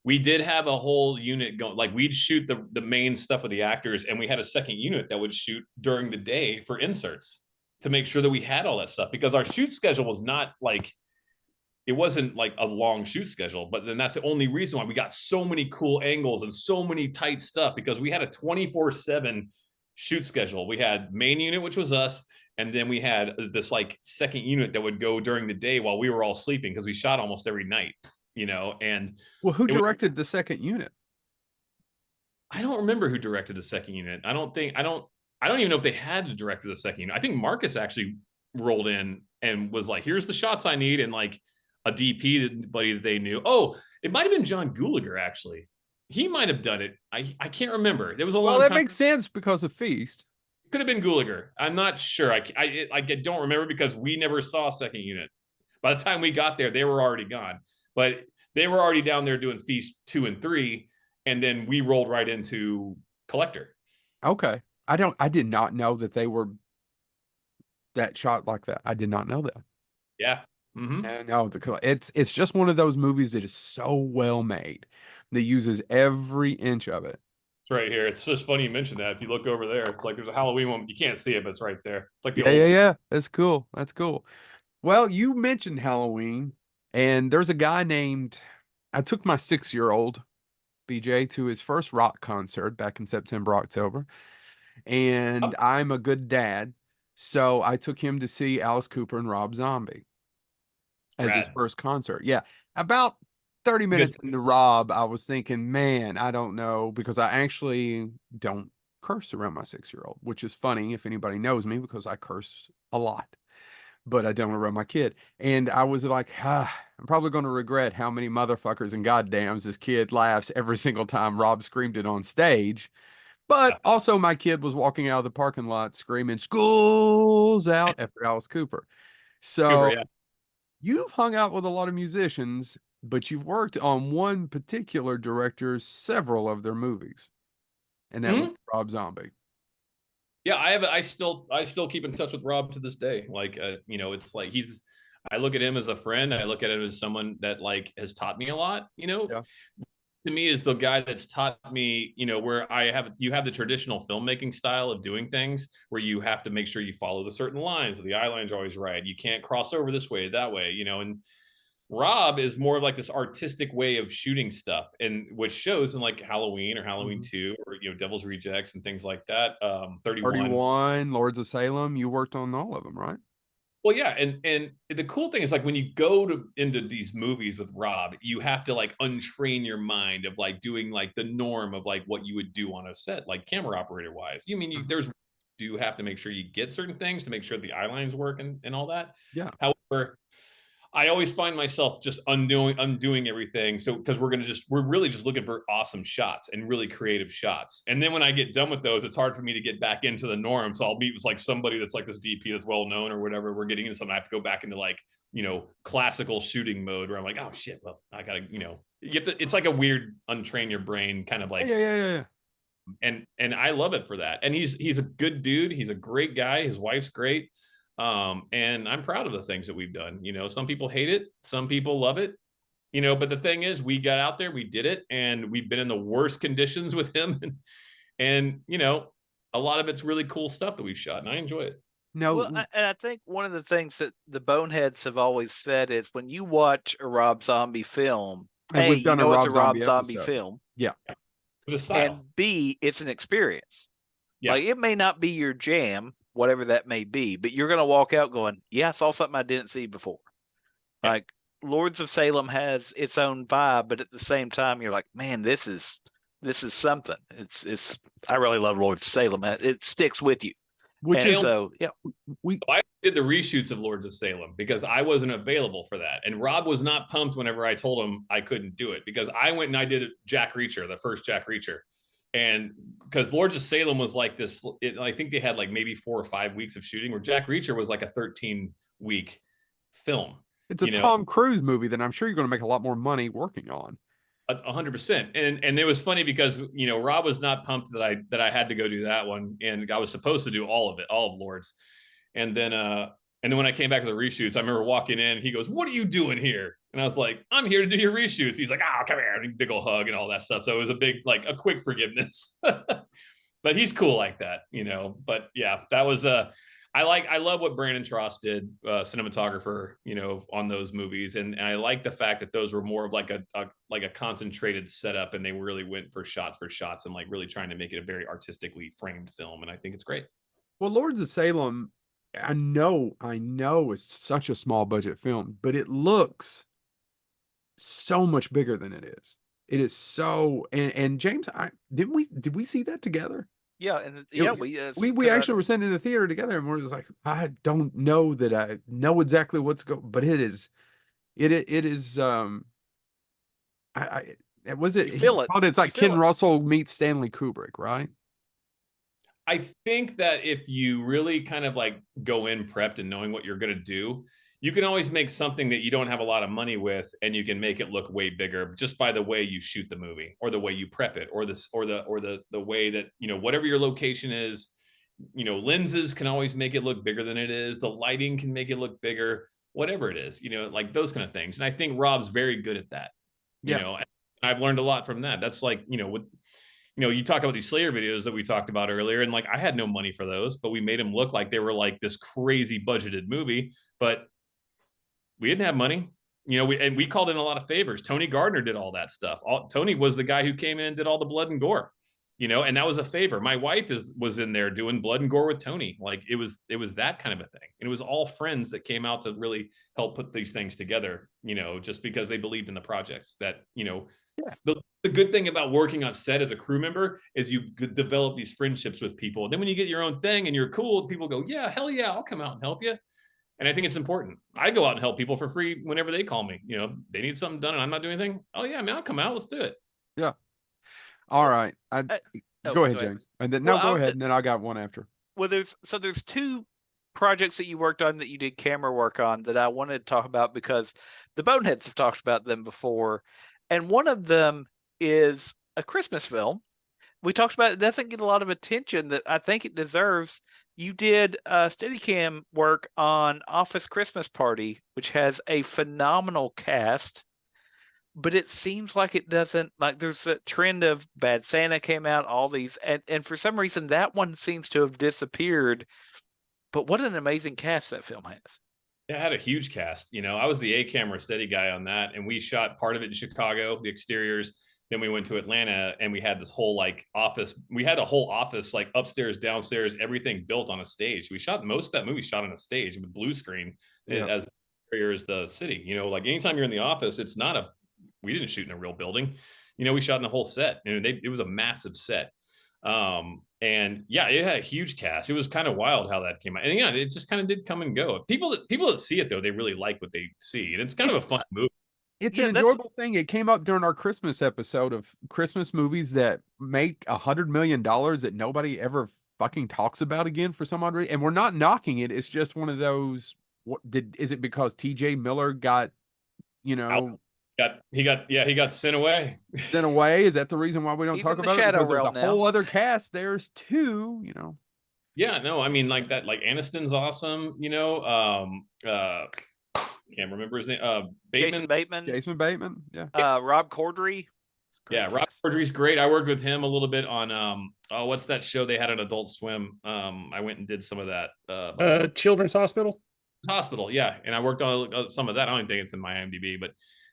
We did have a whole unit going, like we'd shoot the main stuff with the actors, and we had a second unit that would shoot during the day for inserts to make sure that we had all that stuff, because our shoot schedule was not like, it wasn't like a long shoot schedule, but then that's the only reason why we got so many cool angles and so many tight stuff, because we had a 24/7 shoot schedule. We had main unit, which was us, and then we had this like second unit that would go during the day while we were all sleeping, because we shot almost every night, and
Well, who directed the second unit?
I don't remember who directed the second unit. I don't even know if they had to direct the second unit. I think Marcus actually rolled in and was like, "Here's the shots I need," and like a DP buddy that they knew. Oh, it might have been John Gulager, actually. He might have done it. I can't remember. It was a long
Well, that
time.
makes sense because of Feast.
Could have been Gulager. I'm not sure. I don't remember because we never saw a second unit. By the time we got there, they were already gone. But they were already down there doing Feast 2 and 3, and then we rolled right into Collector.
Okay. I did not know that they were that shot like that. I did not know that.
Yeah. Mm-hmm.
And no, it's just one of those movies that is so well made that uses every inch of it.
It's right here. It's just funny you mentioned that. If you look over there, it's like there's a Halloween one. You can't see it, but it's right there. It's like the old.
Yeah. That's cool. That's cool. Well, you mentioned Halloween, and there's a guy named, I took my 6-year-old BJ to his first rock concert back in September, October, and I'm a good dad, so I took him to see Alice Cooper and Rob Zombie as his first concert. Yeah, about 30 minutes into Rob, I was thinking, man, I don't know, because I actually don't curse around my 6-year-old, which is funny if anybody knows me, because I curse a lot, but I don't around my kid. And I was like, I'm probably going to regret how many motherfuckers and goddams this kid laughs every single time Rob screamed it on stage. But also my kid was walking out of the parking lot screaming, "School's out," after Alice Cooper. So you've hung out with a lot of musicians, but you've worked on one particular director's several of their movies, and that was Rob Zombie.
Yeah, I still keep in touch with Rob to this day. Like, it's like I look at him as a friend. I look at him as someone that like has taught me a lot. to me is the guy that's taught me, where you have the traditional filmmaking style of doing things where you have to make sure you follow the certain lines. So the eye line's always right. You can't cross over this way, that way, and Rob is more of like this artistic way of shooting stuff, and which shows in like Halloween or Halloween 2 or Devil's Rejects and things like that.
31, Lords of Salem. You worked on all of them, right?
Well, yeah, and the cool thing is like when you go into these movies with Rob, you have to like untrain your mind of like doing like the norm of like what you would do on a set, like camera operator wise. Do have to make sure you get certain things to make sure the eye lines work and all that.
Yeah.
However, I always find myself just undoing everything. So because we're really just looking for awesome shots and really creative shots. And then when I get done with those, it's hard for me to get back into the norm. So I'll meet with like somebody that's like this DP that's well known or whatever. We're getting into something. I have to go back into like, classical shooting mode where I'm like, oh shit, well, I gotta, you have to, it's like a weird untrain your brain kind of like,
Yeah.
And I love it for that. And he's a good dude. He's a great guy. His wife's great. And I'm proud of the things that we've done. Some people hate it, some people love it, but the thing is we got out there, we did it, and we've been in the worst conditions with him. And a lot of it's really cool stuff that we've shot, and I enjoy it.
No,
Well, and I think one of the things that the Boneheads have always said is when you watch a Rob Zombie film,
and
A,
we've done
you know
a
it's
Rob
a Rob
Zombie
Zombie
episode.
film,
Yeah.
It's a style.
and B, it's an experience.
Yeah.
Like it may not be your jam, whatever that may be, but you're going to walk out going, yeah, I saw something I didn't see before.
Yeah.
Like Lords of Salem has its own vibe, but at the same time, you're like, man, this is something. It's I really love Lords of Salem. It sticks with you.
Which
And
is
so, yeah.
I did the reshoots of Lords of Salem because I wasn't available for that. And Rob was not pumped whenever I told him I couldn't do it, because I went and I did Jack Reacher, the first Jack Reacher. And because Lords of Salem was like this, I think they had like maybe 4 or 5 weeks of shooting, where Jack Reacher was like a 13-week film.
it's a Tom Cruise movie that I'm sure you're going to make a lot more money working on.
100%. And it was funny because Rob was not pumped that I had to go do that one, and I was supposed to do all of it, all of Lords. And then when I came back to the reshoots, I remember walking in, he goes, "What are you doing here?" And I was like, "I'm here to do your reshoots." He's like, "Oh, come here," and big ol' hug and all that stuff. So it was a quick forgiveness. But he's cool like that, But yeah, that was I love what Brandon Trost did, cinematographer, on those movies, and I like the fact that those were more of like a concentrated setup, and they really went for shots and like really trying to make it a very artistically framed film, and I think it's great.
Well, Lords of Salem, I know it's such a small budget film, but it looks so much bigger than it is. It is so, and James, did we see that together?
Yeah, and
we actually were sitting in the theater together, and we're just like, I don't know that I know exactly what's going, but it is was it?
You feel it.
It's like Ken Russell meets Stanley Kubrick, right?
I think that if you really kind of like go in prepped and knowing what you're going to do, you can always make something that you don't have a lot of money with, and you can make it look way bigger just by the way you shoot the movie, or the way you prep it, or the way that, whatever your location is, lenses can always make it look bigger than it is. The lighting can make it look bigger, whatever it is, like those kind of things. And I think Rob's very good at that. I've learned a lot from that. That's like, you talk about these Slayer videos that we talked about earlier, and like I had no money for those, but we made them look like they were like this crazy budgeted movie, but we didn't have money, we called in a lot of favors. Tony Gardner did all that stuff. Tony was the guy who came in and did all the blood and gore, and that was a favor. My wife was in there doing blood and gore with Tony. Like it was that kind of a thing. And it was all friends that came out to really help put these things together, just because they believed in the projects that, The good thing about working on set as a crew member is you develop these friendships with people. And then when you get your own thing and you're cool, people go, yeah, hell yeah, I'll come out and help you. And I think it's important. I go out and help people for free whenever they call me. They need something done and I'm not doing anything. Oh yeah, man, I'll come out. Let's do it.
Yeah. All right. Go ahead, James. And then go ahead, and then I got one after.
Well, there's 2 projects that you worked on that you did camera work on that I wanted to talk about because the Boneheads have talked about them before. And one of them is a Christmas film. We talked about it doesn't get a lot of attention that I think it deserves. You did Steadicam work on Office Christmas Party, which has a phenomenal cast. but it seems like it doesn't. Like there's a trend of Bad Santa came out, all these, and for some reason that one seems to have disappeared. But what an amazing cast that film has.
It had a huge cast. I was the A camera steady guy on that, and we shot part of it in Chicago, the exteriors. Then we went to Atlanta, and we had this whole like office. We had a whole office, like upstairs, downstairs, everything built on a stage. We shot most of that movie shot on a stage with blue screen as exterior as the city. Like anytime you're in the office, it's not a. We didn't shoot in a real building. We shot in a whole set, and it was a massive set. And yeah, it had a huge cast. It was kind of wild how that came out. And yeah, it just kind of did come and go. People that see it though, they really like what they see. And it's kind of a fun movie.
It's an enjoyable thing. It came up during our Christmas episode of Christmas movies that make $100 million that nobody ever fucking talks about again for some odd reason. And we're not knocking it. It's just one of those. Is it because T.J. Miller got,
he got sent away.
Sent away? Is that the reason why we don't
He's
talk
in the
about it?
shadow
Because there's a
realm now.
whole other cast. There's two.
Yeah, no, I mean like that. Like Aniston's awesome. Can't remember his name. Bateman.
Jason Bateman. Yeah.
Rob Corddry.
Yeah, Rob Corddry's great. I worked with him a little bit on what's that show they had on Adult Swim? I went and did some of that.
Children's Hospital.
Yeah, and I worked on some of that. I don't think it's in my IMDb, but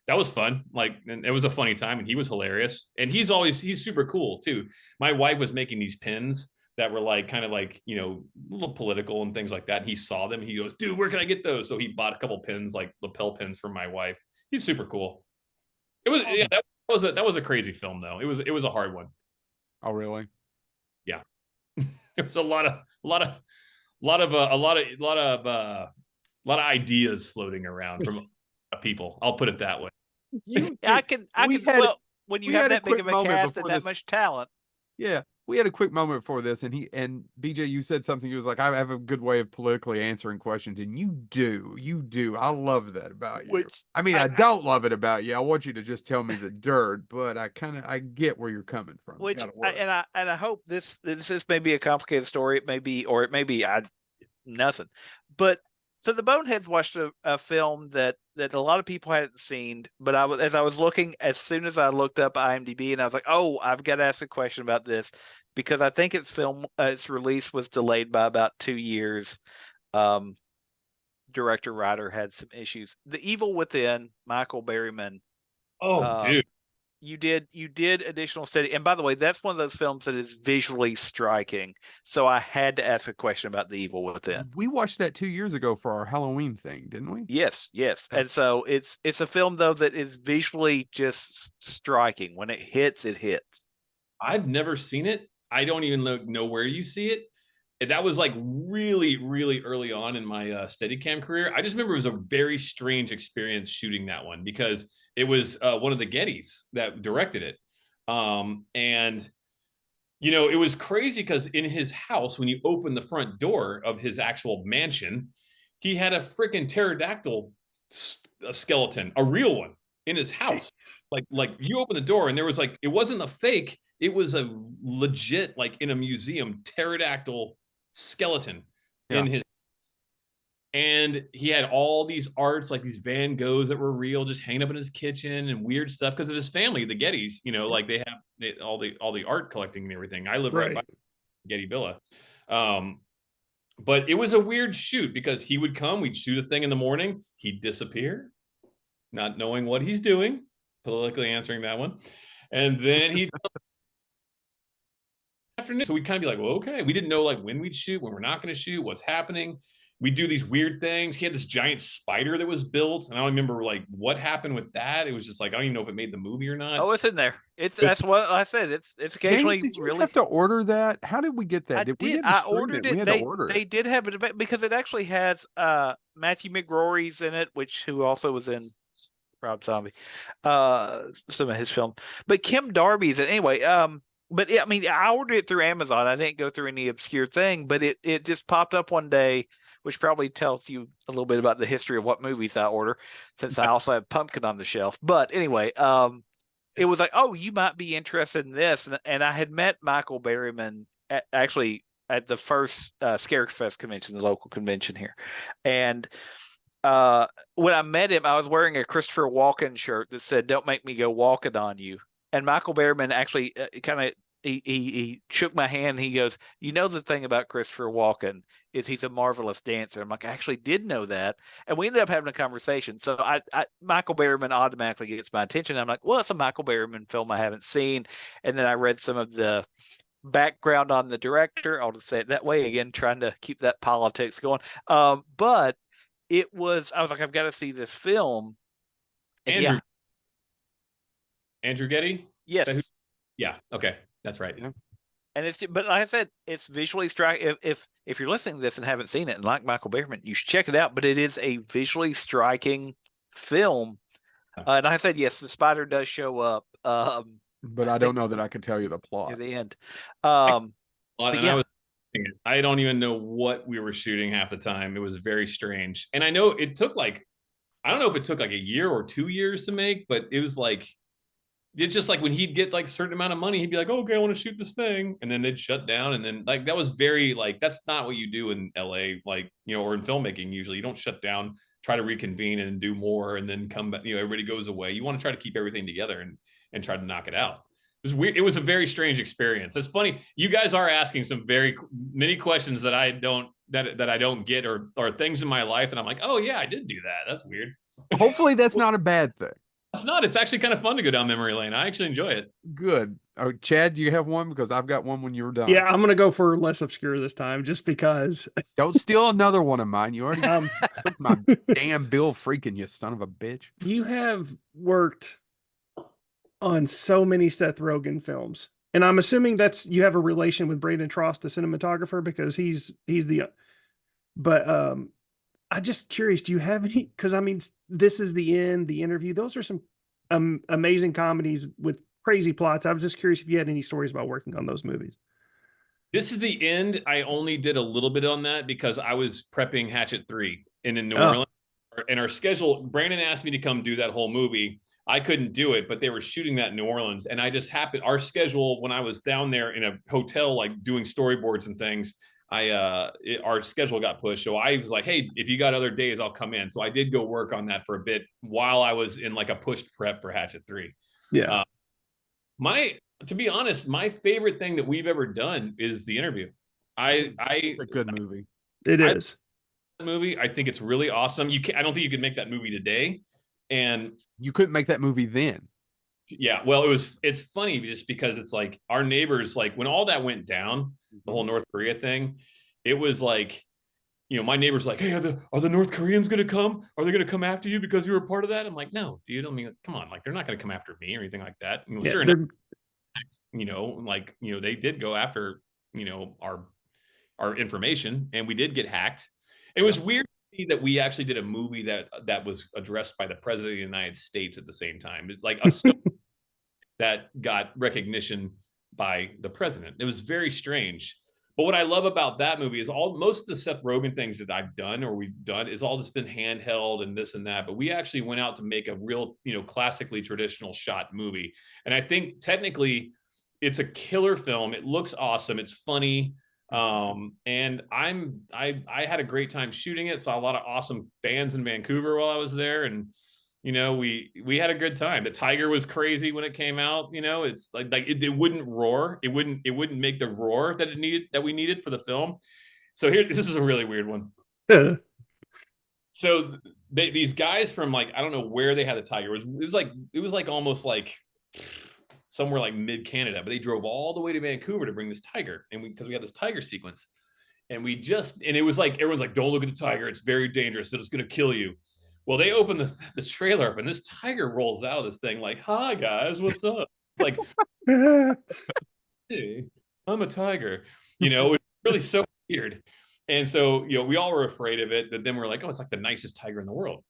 that was fun. Like, and it was a funny time, and he was hilarious. And he's super cool too. My wife was making these pins that were like kind of like a little political and things like that. And he saw them. He goes, "Dude, where can I get those?" So he bought a couple pins, like lapel pins, for my wife. He's super cool. It was that was a crazy film though. It was a hard one.
Oh really?
Yeah. It was a lot of ideas floating around from people. I'll put it that way.
When you have that big of a cast and that much talent.
Yeah. We had a quick moment before this, and BJ, you said something. He was like, "I have a good way of politically answering questions," and you do. I love that about you. I don't love it about you. I want you to just tell me the dirt, but I get where you're coming from.
I hope this may be a complicated story. It may be nothing. But so the Boneheads watched a film that a lot of people hadn't seen, but as I was looking, as soon as I looked up IMDb, and I was like, "Oh, I've got to ask a question about this," because I think its release was delayed by about 2 years. Director writer had some issues. The Evil Within, Michael Berryman.
Oh, dude.
You did additional study, and by the way, that's one of those films that is visually striking. So I had to ask a question about The Evil Within.
We watched that 2 years ago for our Halloween thing, didn't we?
Yes. And so it's a film though that is visually just striking. When it hits, it hits.
I've never seen it. I don't even know where you see it. That was like really, really early on in my Steadicam career. I just remember it was a very strange experience shooting that one because it was one of the Gettys that directed it. And, it was crazy because in his house, when you open the front door of his actual mansion, he had a freaking pterodactyl skeleton, a real one, in his house. Jeez. Like you open the door and there was it wasn't a fake. It was a legit, like in a museum, pterodactyl skeleton in his. And he had all these arts, like these Van Goghs that were real, just hanging up in his kitchen and weird stuff because of his family, the Gettys. Like they have all the art collecting and everything. I live right by Getty Villa. But it was a weird shoot because he would come, we'd shoot a thing in the morning, he'd disappear, not knowing what he's doing, politically answering that one. And then he'd afternoon. So we'd kind of be like, well, okay. We didn't know when we'd shoot, when we're not going to shoot, what's happening. We do these weird things. He had this giant spider that was built, and I don't remember what happened with that. It was just I don't even know if it made the movie or not.
Oh, it's in there. That's what I said. It's occasionally.
Did you have to order that? How did we get that?
I ordered it. We had to order it. They did have it because it actually has Matthew McRory's in it, who also was in Rob Zombie, some of his film. But Kim Darby's in anyway. But I ordered it through Amazon. I didn't go through any obscure thing, but it just popped up one day, which probably tells you a little bit about the history of what movies I order, since I also have Pumpkin on the shelf. But anyway, it was like, oh, you might be interested in this. And I had met Michael Berryman actually at the first Scarefest convention, the local convention here. And when I met him, I was wearing a Christopher Walken shirt that said "Don't make me go walking on you." And Michael Berryman actually kind of he shook my hand. He goes, "You know the thing about Christopher Walken is he's a marvelous dancer." I'm like, "I actually did know that." And we ended up having a conversation. So Michael Berryman automatically gets my attention. I'm like, "Well, it's a Michael Berryman film I haven't seen." And then I read some of the background on the director. I'll just say it that way again, trying to keep that politics going. But I was like, I've got to see this film. And
Andrew Getty?
Yes.
Yeah. Okay. That's right.
Yeah.
And but like I said, it's visually striking. If you're listening to this and haven't seen it and like Michael Berryman, you should check it out. But it is a visually striking film. And like I said, yes, the spider does show up.
But I don't know that I could tell you the plot
at the end.
I don't even know what we were shooting half the time. It was very strange. And I know it took I don't know if it took like a year or 2 years to make, but it was it's just like when he'd get like a certain amount of money, he'd be like, oh, okay, I want to shoot this thing. And then they'd shut down. And then that was very that's not what you do in LA, or in filmmaking. Usually you don't shut down, try to reconvene and do more and then come back, everybody goes away. You want to try to keep everything together and try to knock it out. It was weird. It was a very strange experience. It's funny. You guys are asking some many questions that I don't get or things in my life. And I'm like, oh yeah, I did do that. That's weird.
Hopefully that's not a bad thing.
It's not. It's actually kind of fun to go down memory lane. I actually enjoy it.
Good. Chad, do you have one? Because I've got one when you were done.
Yeah, I'm going to go for less obscure this time just because.
Don't steal another one of mine. You already took my damn bill, freaking you son of a bitch. You
have worked on so many Seth Rogen films. And I'm assuming you have a relation with Braden Trost, the cinematographer, because he's but I'm just curious, do you have any, because I mean, This Is the End, The Interview, those are some amazing comedies with crazy plots. I was just curious if you had any stories about working on those movies.
This Is the End. I only did a little bit on that because I was prepping Hatchet 3 in New Orleans. And our schedule, Brandon asked me to come do that whole movie. I couldn't do it, but they were shooting that in New Orleans. And I just happened, our schedule, when I was down there in a hotel, doing storyboards and things, our schedule got pushed. So I was like, hey, if you got other days, I'll come in. So I did go work on that for a bit while I was in a pushed prep for Hatchet 3.
Yeah.
To be honest, my favorite thing that we've ever done is The Interview.
It's a good movie.
It is.
Movie. I think it's really awesome. I don't think you could make that movie today. And
you couldn't make that movie then.
Yeah. Well, it's funny just because it's our neighbors, when all that went down, the whole North Korea thing, it was my neighbor's like, hey, are the North Koreans going to come? Are they going to come after you because you were a part of that? I'm like, no, dude. I mean, come on. They're not going to come after me or anything like that. Sure enough, they did go after, our information, and we did get hacked. It was weird that we actually did a movie that was addressed by the president of the United States at the same time. It's a that got recognition by the president. It was very strange. But what I love about that movie is most of the Seth Rogen things that I've done or we've done is all just been handheld and this and that. But we actually went out to make a real, classically traditional shot movie. And I think technically it's a killer film. It looks awesome. It's funny. And I had a great time shooting it. Saw a lot of awesome bands in Vancouver while I was there. And, we had a good time. The tiger was crazy when it came out. It's it wouldn't roar. It wouldn't make the roar that we needed for the film. So this is a really weird one. So these guys from I don't know where they had the tiger. It was almost somewhere mid Canada, but they drove all the way to Vancouver to bring this tiger. And because we had this tiger sequence, and it was everyone's like, don't look at the tiger. It's very dangerous. It's going to kill you. Well, they open the trailer up, and this tiger rolls out of this thing hi, guys, what's up? It's hey, I'm a tiger. It's really so weird. And so, we all were afraid of it, but then we're like, oh, it's the nicest tiger in the world.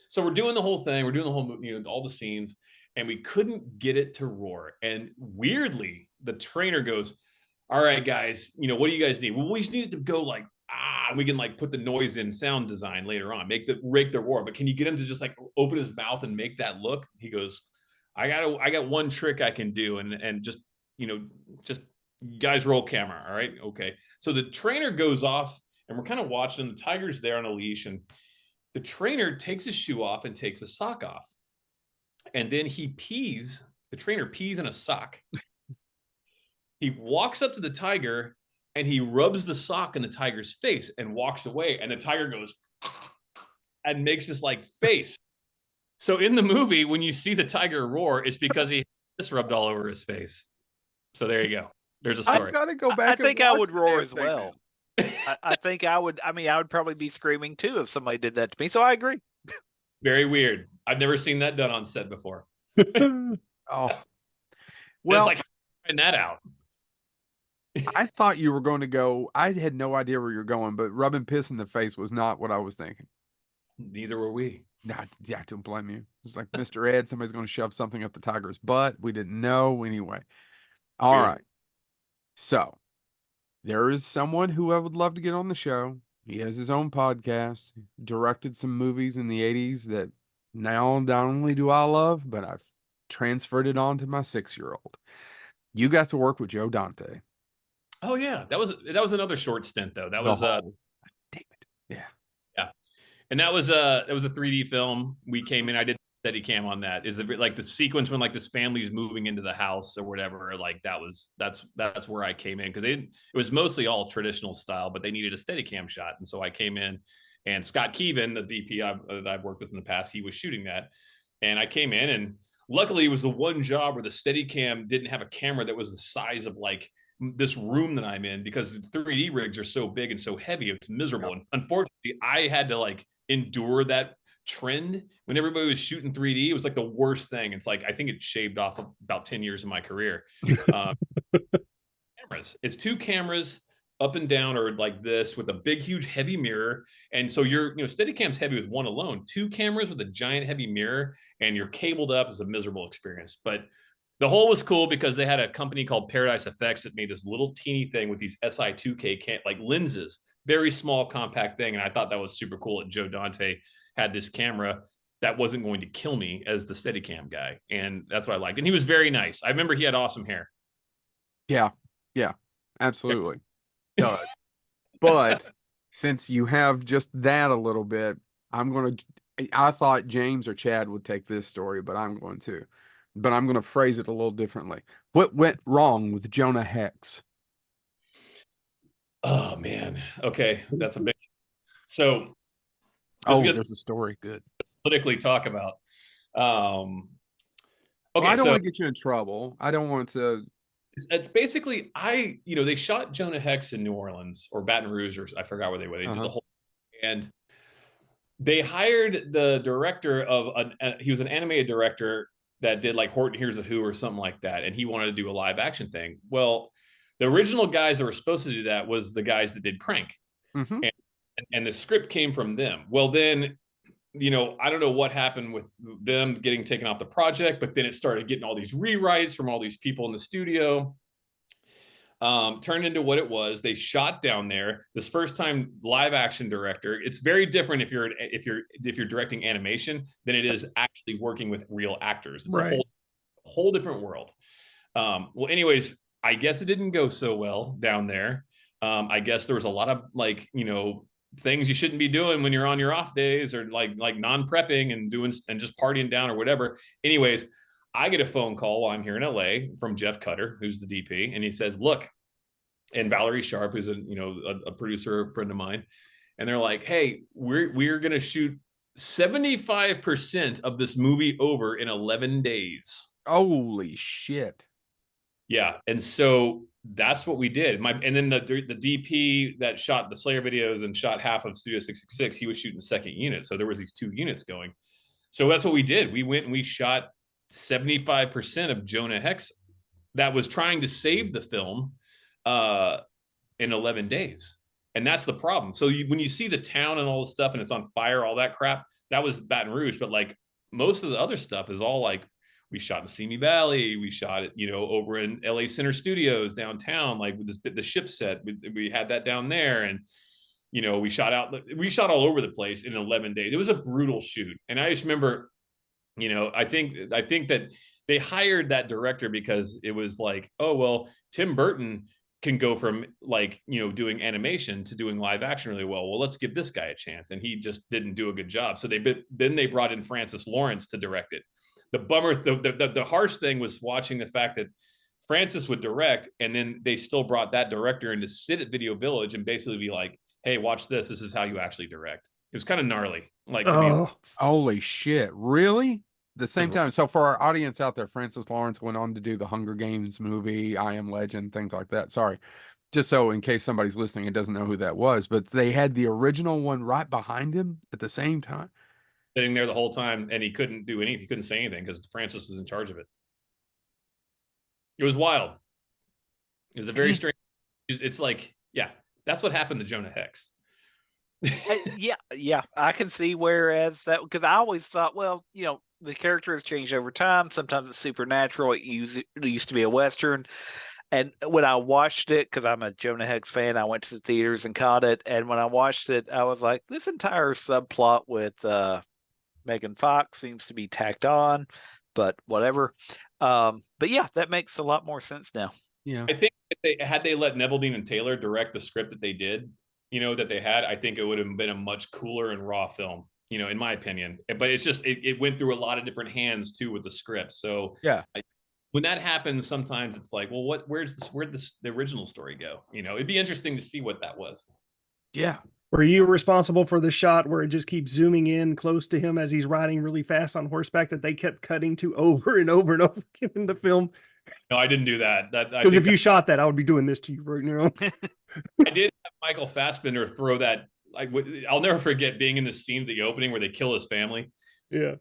So we're doing the whole thing. We're doing the whole, all the scenes, and we couldn't get it to roar. And weirdly, the trainer goes, all right, guys, what do you guys need? Well, we just need it to go we can put the noise in sound design later on, make the roar. But can you get him to just open his mouth and make that look? He goes, I got one trick I can do. And just, just guys, roll camera. All right. Okay. So the trainer goes off, and we're kind of watching. The tiger's there on a leash, and The trainer takes his shoe off and takes a sock off. And then he pees. The trainer pees in a sock. He walks up to the tiger and he rubs the sock in the tiger's face and walks away. And the tiger goes and makes this like face. So in the movie, when you see the tiger roar, it's because he just rubbed all over his face. So there you go. There's a story.
I've got to go back.
I think I would roar as
thing
well.
now.
I think I would. I mean, I would probably be screaming too if somebody did that to me. So I agree.
Very weird. I've never seen that done on set before.
Oh,
Well,
well,
it's like find that out.
I thought you were going to go. I had no idea where you're going, but rubbing piss in the face was not what I was thinking.
Neither were we.
Nah, yeah, I don't blame you. It's like Mr. Ed, somebody's going to shove something up the tiger's butt. We didn't know anyway. All
Good.
right. So there is someone who I would love to get on the show. He has his own podcast, directed some movies in the 80s that now not only do I love, but I've transferred it on to my 6-year-old. You got to work with Joe Dante.
Oh yeah, that was another short stint though. That was
damn it. Yeah.
and that was a 3D film. We came in. I did Steadicam on that. Is like the sequence when like this family's moving into the house or whatever. Like that's where I came in because it was mostly all traditional style, but they needed a Steadicam shot, and so I came in. And Scott Keevan, the DP that I've worked with in the past, he was shooting that, and I came in, and luckily it was the one job where the Steadicam didn't have a camera that was the size of like this room that I'm in, because the 3D rigs are so big and so heavy, it's miserable. And unfortunately, I had to like endure that trend when everybody was shooting 3D. It was like the worst thing. It's like I think it shaved off about 10 years of my career. Cameras. It's 2 cameras up and down or like this with a big, huge, heavy mirror. And so Steadicam's heavy with one alone. 2 cameras with a giant, heavy mirror, and you're cabled up is a miserable experience. But the whole was cool because they had a company called Paradise Effects that made this little teeny thing with these SI2K like lenses, very small, compact thing. And I thought that was super cool that Joe Dante had this camera that wasn't going to kill me as the Steadicam guy. And that's what I liked. And he was very nice. I remember he had awesome hair.
Yeah, absolutely. Does. But since you have just that a little bit, I thought James or Chad would take this story, but I'm going to phrase it a little differently. What went wrong with Jonah Hex?
Oh man. Okay. That's a big, so.
There's a story. Good.
Politically talk about. Okay.
I don't want to get you in trouble. I don't want to.
It's basically, they shot Jonah Hex in New Orleans or Baton Rouge, or I forgot where they were. They did the whole, and they hired the director of he was an animated director that did like Horton Hears a Who or something like that. And he wanted to do a live action thing. Well, the original guys that were supposed to do that was the guys that did Crank.
Mm-hmm.
And the script came from them. Well, then, I don't know what happened with them getting taken off the project, but then it started getting all these rewrites from all these people in the studio. Turned into what it was. They shot down there. This first time live action director. It's very different if you're directing animation than it is actually working with real actors. It's a whole different world. Well, anyways, I guess it didn't go so well down there. I guess there was a lot of things you shouldn't be doing when you're on your off days, or like non-prepping and just partying down or whatever. Anyways, I get a phone call while I'm here in LA from Jeff Cutter, who's the DP, and he says, "Look," and Valerie Sharp, who's a producer friend of mine, and they're like, "Hey, we're gonna shoot 75% of this movie over in 11 days."
Holy shit!
Yeah, and so that's what we did. And then the DP that shot the Slayer videos and shot half of Studio 666, he was shooting the second unit. So there was these 2 units going. So that's what we did. We went and we shot 75% of Jonah Hex that was trying to save the film in 11 days. And that's the problem. So when you see the town and all this stuff and it's on fire, all that crap, that was Baton Rouge. But like most of the other stuff is all like, we shot in Simi Valley. We shot it, over in LA Center Studios downtown, like with the ship set. We had that down there, and we shot all over the place in 11 days. It was a brutal shoot, and I just remember, I think that they hired that director because it was like, oh well, Tim Burton can go from like, doing animation to doing live action really well. Let's give this guy a chance. And he just didn't do a good job. So then they brought in Francis Lawrence to direct it. The bummer, the harsh thing was watching the fact that Francis would direct, and then they still brought that director in to sit at Video Village and basically be like, hey, watch this. This is how you actually direct. It was kind of gnarly. Like, to be
holy shit. Really? The same time. So for our audience out there, Francis Lawrence went on to do the Hunger Games movie, I Am Legend, things like that. Sorry. Just so in case somebody's listening and doesn't know who that was, but they had the original one right behind him at the same time.
Sitting there the whole time, and he couldn't do anything. He couldn't say anything because Francis was in charge of it. It was wild. It was a very strange. It's like, yeah, that's what happened to Jonah Hex.
Yeah, I can see whereas that, because I always thought, well, the character has changed over time. Sometimes it's supernatural. It used to be a Western. And when I watched it, because I'm a Jonah Hex fan, I went to the theaters and caught it. And when I watched it, I was like, this entire subplot with Megan Fox seems to be tacked on, but whatever. But yeah, that makes a lot more sense now.
Yeah,
I think if they let Neville Dean and Taylor direct the script that they did, that they had, I think it would have been a much cooler and raw film, in my opinion. But it's just, it went through a lot of different hands too with the script. So
yeah,
when that happens, sometimes it's like, well, where'd the original story go? It'd be interesting to see what that was.
Yeah.
Were you responsible for the shot where it just keeps zooming in close to him as he's riding really fast on horseback that they kept cutting to over and over and over again in the film?
No, I didn't do that.
Because if you shot that, I would be doing this to you right now.
I did have Michael Fassbender throw that. I'll never forget being in the scene at the opening where they kill his family.
Yeah.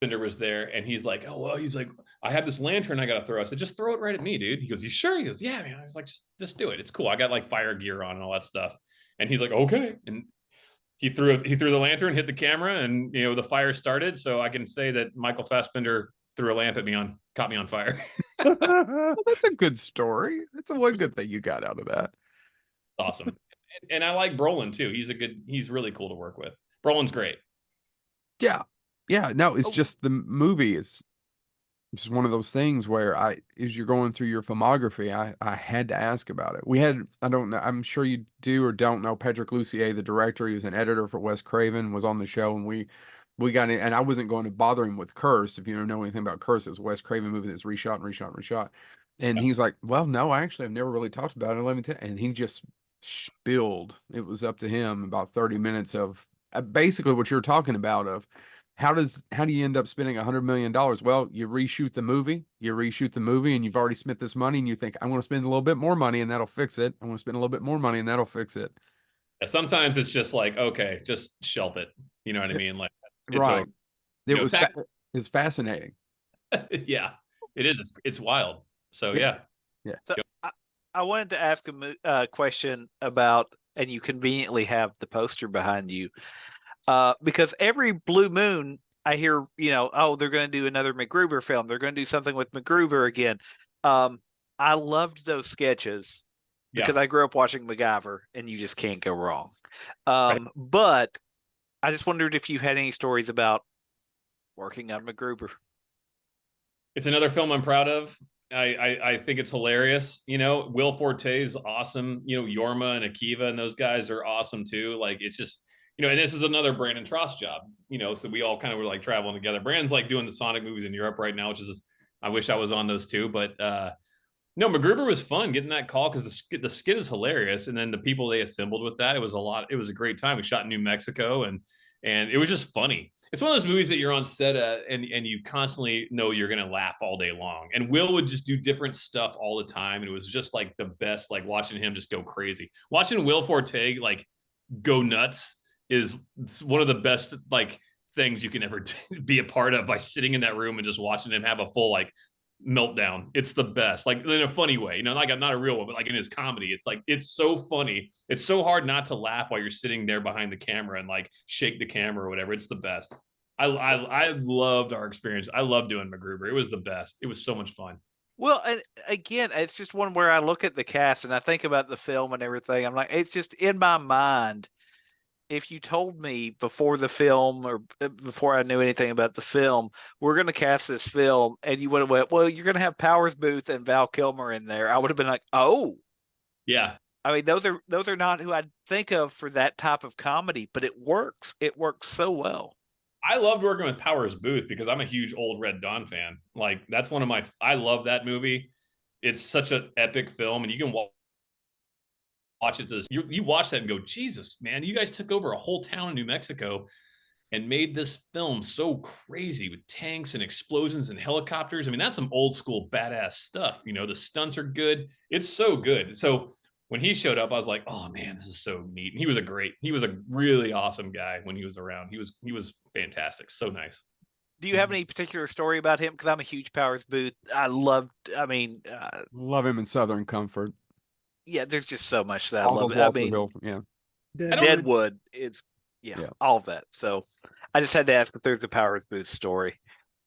Fassbender was there, and he's like, oh, well, he's like, I have this lantern I got to throw. I said, just throw it right at me, dude. He goes, you sure? He goes, yeah, man. I was like, just do it. It's cool. I got like fire gear on and all that stuff. And he's like, okay. And he threw the lantern, hit the camera, and the fire started. So I can say that Michael Fassbender threw a lamp at me caught me on fire.
Well, that's a good story. That's one good thing you got out of that.
Awesome. And I like Brolin too. He's really cool to work with. Brolin's great.
Yeah. Yeah. No, it's just the movie is it's one of those things where as you're going through your filmography, I had to ask about it. We had, I don't know, I'm sure you do or don't know Patrick Lussier, the director. He was an editor for Wes Craven, was on the show, and we got in, and I wasn't going to bother him with Curse. If you don't know anything about Curse, it's a Wes Craven movie that's reshot and reshot and reshot. And he's like, well, no, I actually have never really talked about it. Let me tell you. And he just spilled. It was up to him about 30 minutes of basically what you're talking about of how do you end up spending $100 million? Well, you reshoot the movie, and you've already spent this money, and you think, I'm going to spend a little bit more money and that'll fix it. I'm going to spend a little bit more money and that'll fix it.
Sometimes it's just like, okay, just shelf it. You know what I mean? Like, it's
right.
over.
It's fascinating.
Yeah, it is. It's wild. So yeah.
So I wanted to ask a question about, and you conveniently have the poster behind you, because every blue moon I hear, oh, they're going to do another MacGruber film. They're going to do something with MacGruber again. I loved those sketches because I grew up watching MacGyver, and you just can't go wrong.
Right.
But I just wondered if you had any stories about working on MacGruber.
It's another film I'm proud of. I think it's hilarious. Will Forte is awesome. Yorma and Akiva and those guys are awesome too. Like, it's just, and this is another Brandon Trost job, so we all kind of were like traveling together. Brandon's like doing the Sonic movies in Europe right now, which is, I wish I was on those too. But no, MacGruber was fun getting that call because the skit is hilarious. And then the people they assembled with that, it was a great time. We shot in New Mexico and it was just funny. It's one of those movies that you're on set at and you constantly know you're going to laugh all day long. And Will would just do different stuff all the time. And it was just like the best, like watching him just go crazy. Watching Will Forte like go nuts is one of the best like things you can ever be a part of by sitting in that room and just watching him have a full like meltdown. It's the best, like in a funny way, like I'm not a real one, but like in his comedy, it's like, it's so funny. It's so hard not to laugh while you're sitting there behind the camera and like shake the camera or whatever. It's the best. I loved our experience. I loved doing MacGruber. It was the best. It was so much fun.
Well, and again, it's just one where I look at the cast and I think about the film and everything. I'm like, it's just in my mind. If you told me before the film or before I knew anything about the film, we're going to cast this film, and you would have went, well, you're going to have Powers Booth and Val Kilmer in there, I would have been like, oh,
Yeah.
I mean, those are not who I'd think of for that type of comedy, but it works. It works so well.
I loved working with Powers Booth because I'm a huge Old Red Dawn fan. Like that's one of my. I love that movie. It's such an epic film, and you can watch it. You watch that and go, Jesus, man! You guys took over a whole town in New Mexico and made this film so crazy with tanks and explosions and helicopters. I mean, that's some old school badass stuff. You know, the stunts are good. It's so good. So when he showed up, I was like, oh man, this is so neat. And he was a really awesome guy when he was around. He was fantastic. So nice.
Do you have any particular story about him? Because I'm a huge Powers Booth. Love
him in Southern Comfort.
Yeah, there's just so much that
All
I love.
those Walter Hill, yeah.
Deadwood, all of that. So I just had to ask if there's a Powers Booth story.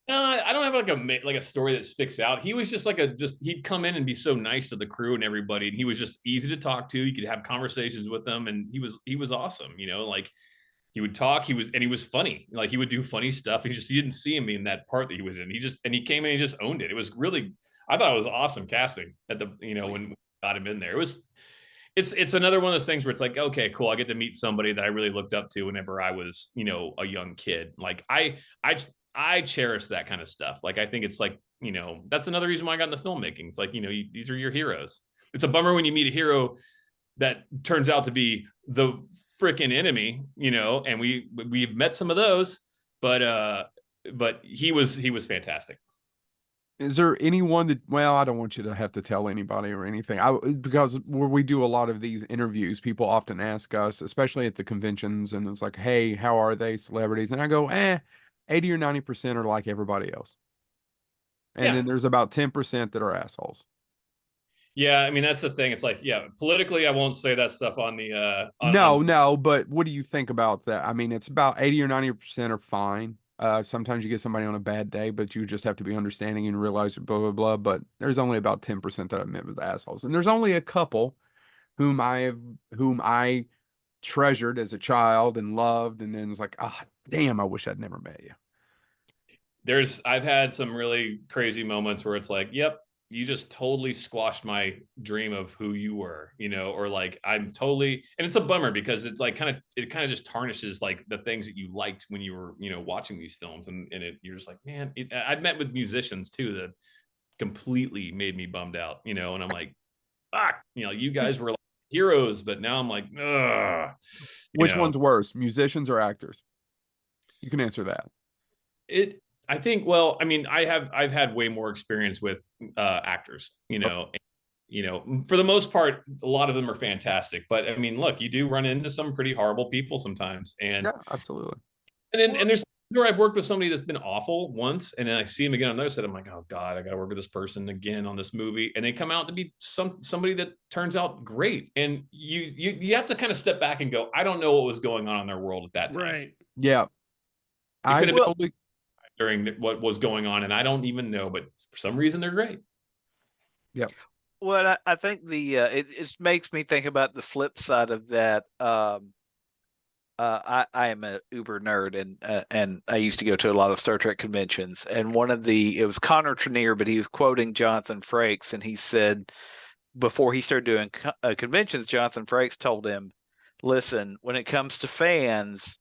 I don't have like a story that sticks out. He was just he'd come in and be so nice to the crew and everybody, and he was just easy to talk to. You could have conversations with him, and he was awesome. You know, like he would talk. He was funny. Like he would do funny stuff. You didn't see him in that part that he was in. He came in and he just owned it. It was really, I thought it was awesome casting at the when we got him in there. It's another one of those things where it's like, okay, cool. I get to meet somebody that I really looked up to whenever I was, a young kid. Like I cherish that kind of stuff. Like, I think it's like, that's another reason why I got into filmmaking. It's like, these are your heroes. It's a bummer when you meet a hero that turns out to be the freaking enemy, and we've met some of those, but he was fantastic.
Is there anyone that, well, I don't want you to have to tell anybody or anything. Because where we do a lot of these interviews, people often ask us, especially at the conventions, and it's like, hey, how are they, celebrities? And I go, 80 or 90% are like everybody else. And then there's about 10% that are assholes.
Yeah, I mean, that's the thing. It's like, yeah, politically, I won't say that stuff on the
No, but what do you think about that? I mean, it's about 80 or 90% are fine. Sometimes you get somebody on a bad day, but you just have to be understanding and realize blah, blah, blah. But there's only about 10% that I've met with assholes. And there's only a couple whom I treasured as a child and loved. And then it's like, damn, I wish I'd never met you.
I've had some really crazy moments where it's like, yep, you just totally squashed my dream of who you were, or like I'm totally, and it's a bummer because it's like kind of just tarnishes like the things that you liked when you were, watching these films, and you're just like, man, I've met with musicians too that completely made me bummed out, and I'm like, fuck, you guys were like heroes, but now I'm like, ugh.
Which one's worse, musicians or actors? You can answer that.
I think, well, I mean, I've had way more experience with actors, for the most part, a lot of them are fantastic. But I mean, look, you do run into some pretty horrible people sometimes. And
yeah, absolutely.
And there's where I've worked with somebody that's been awful once, and then I see him again on the other side. I'm like, oh God, I got to work with this person again on this movie. And they come out to be somebody that turns out great. And you have to kind of step back and go, I don't know what was going on in their world at that time.
Right.
Yeah.
During what was going on, and I don't even know, but for some reason they're great.
Yeah. Well, I think it makes me think about the flip side of that. I am an uber nerd, and I used to go to a lot of Star Trek conventions, and it was Connor Trenier, but he was quoting Jonathan Frakes, and he said before he started doing conventions, Jonathan Frakes told him, listen, when it comes to fans,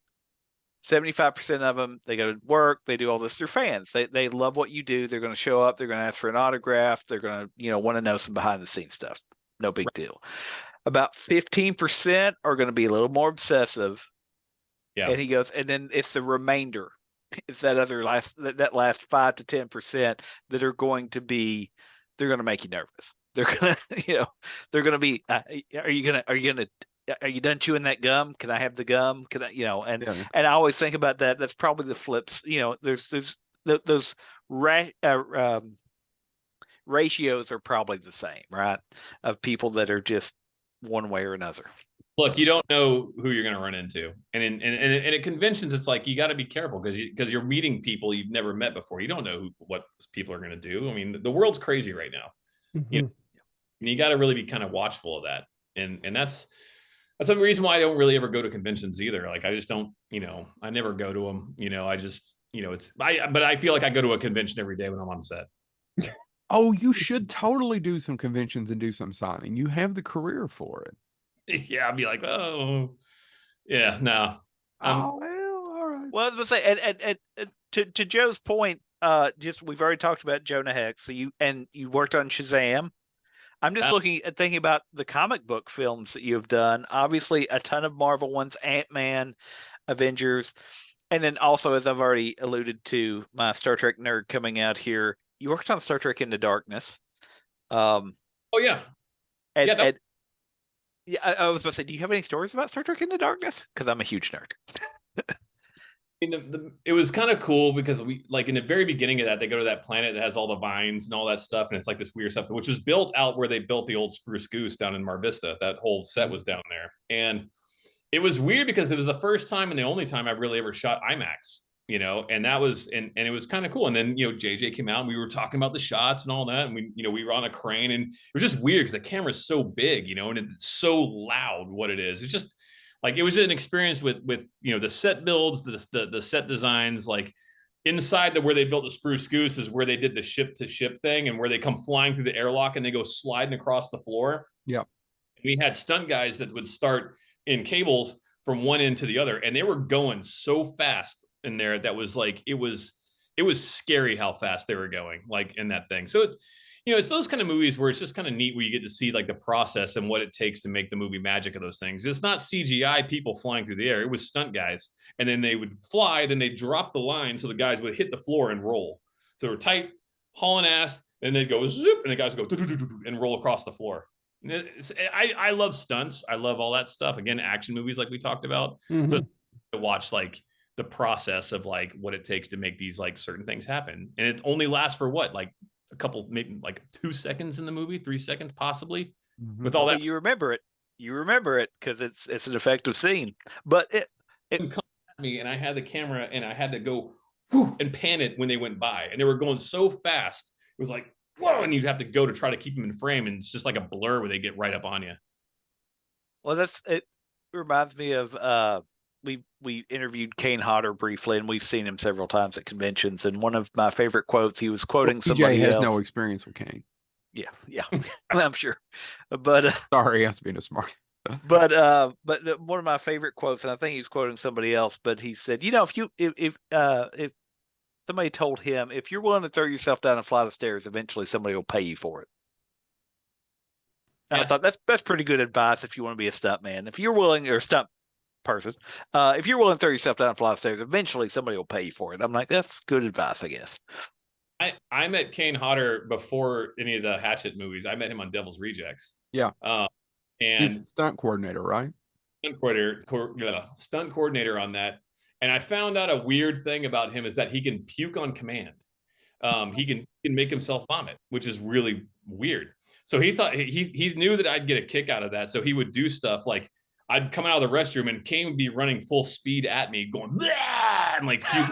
75% of them, they go to work, they do all this, they're fans. They love what you do. They're going to show up, they're going to ask for an autograph, they're going to, want to know some behind the scenes stuff. No big deal. About 15% are going to be a little more obsessive. Yeah. And he goes, and then it's the remainder. It's that last 5 to 10% that are going to make you nervous. They're going to, they're going to be, are you done chewing that gum? Can I have the gum? Can I, and I always think about that. That's probably the flips. There's those ratios are probably the same, right? Of people that are just one way or another.
Look, you don't know who you're going to run into, and at conventions, it's like you got to be careful because you're meeting people you've never met before. You don't know what people are going to do. I mean, the world's crazy right now.
Mm-hmm.
You got to really be kind of watchful of that, and that's the reason why I don't really ever go to conventions either. Like I just don't, I never go to them. I just, but I feel like I go to a convention every day when I'm on set.
Oh, you should totally do some conventions and do some signing. You have the career for it.
Yeah, I'd be like, oh, yeah, no.
Oh, well, all right.
Well, I was gonna say, and to Joe's point, just we've already talked about Jonah Hex. So you worked on Shazam. I'm just looking at thinking about the comic book films that you've done. Obviously, a ton of Marvel ones, Ant-Man, Avengers, and then also, as I've already alluded to, my Star Trek nerd coming out here. You worked on Star Trek Into Darkness.
Oh yeah,
And,
yeah.
and yeah, I was about to say, do you have any stories about Star Trek Into Darkness? Because I'm a huge nerd.
It was kind of cool because we like in the very beginning of that, they go to that planet that has all the vines and all that stuff, and it's like this weird stuff, which was built out where they built the old Spruce Goose down in Mar Vista. That whole set was down there, and it was weird because it was the first time and the only time I really ever shot IMAX, and that was and it was kind of cool. And then JJ came out and we were talking about the shots and all that, and we were on a crane, and it was just weird because the camera's so big, and it's so loud. What it is, it's just like it was an experience with the set builds, the set designs, like inside where they built the Spruce Goose is where they did the ship to ship thing, and where they come flying through the airlock and they go sliding across the floor.
Yeah,
we had stunt guys that would start in cables from one end to the other, and they were going so fast in there that was like it was scary how fast they were going, like in that thing. So it's those kind of movies where it's just kind of neat where you get to see like the process and what it takes to make the movie magic of those things. It's not CGI people flying through the air. It was stunt guys. And then they would fly, then they'd drop the line so the guys would hit the floor and roll. So they were tight, hauling ass, and they'd go zoop, and the guys would go and roll across the floor. I love stunts. I love all that stuff. Again, action movies like we talked about.
Mm-hmm.
So to watch like the process of like what it takes to make these like certain things happen. And it only lasts for what, like a couple, maybe like 2 seconds in the movie, 3 seconds possibly.
Mm-hmm.
With all that,
but you remember it because it's an effective scene. But it
come at me, and I had the camera and I had to go whoo, and pan it when they went by, and they were going so fast. It was like whoa, and you'd have to go to try to keep them in frame, and it's just like a blur where they get right up on you.
Well, it reminds me of we interviewed Kane Hodder briefly, and we've seen him several times at conventions. And one of my favorite quotes, he was quoting somebody
BJ has
else.
no experience with Kane.
Yeah, I'm sure. But
sorry, I was being a smart.
But one of my favorite quotes, and I think he's quoting somebody else, but he said, if somebody told him, if you're willing to throw yourself down a flight of stairs, eventually somebody will pay you for it. And I thought that's pretty good advice if you want to be a stunt man. If you're willing, or a stunt person, if you're willing to throw yourself down a flight of stairs, eventually somebody will pay you for it. I'm like, that's good advice, I guess.
I met Kane Hodder before any of the Hatchet movies. I met him on Devil's Rejects.
Yeah.
And
he's stunt coordinator, right?
Stunt coordinator on that. And I found out a weird thing about him is that he can puke on command. He can make himself vomit, which is really weird. So he thought he knew that I'd get a kick out of that. So he would do stuff like I'd come out of the restroom and Kane would be running full speed at me, going Bleh! And like puke.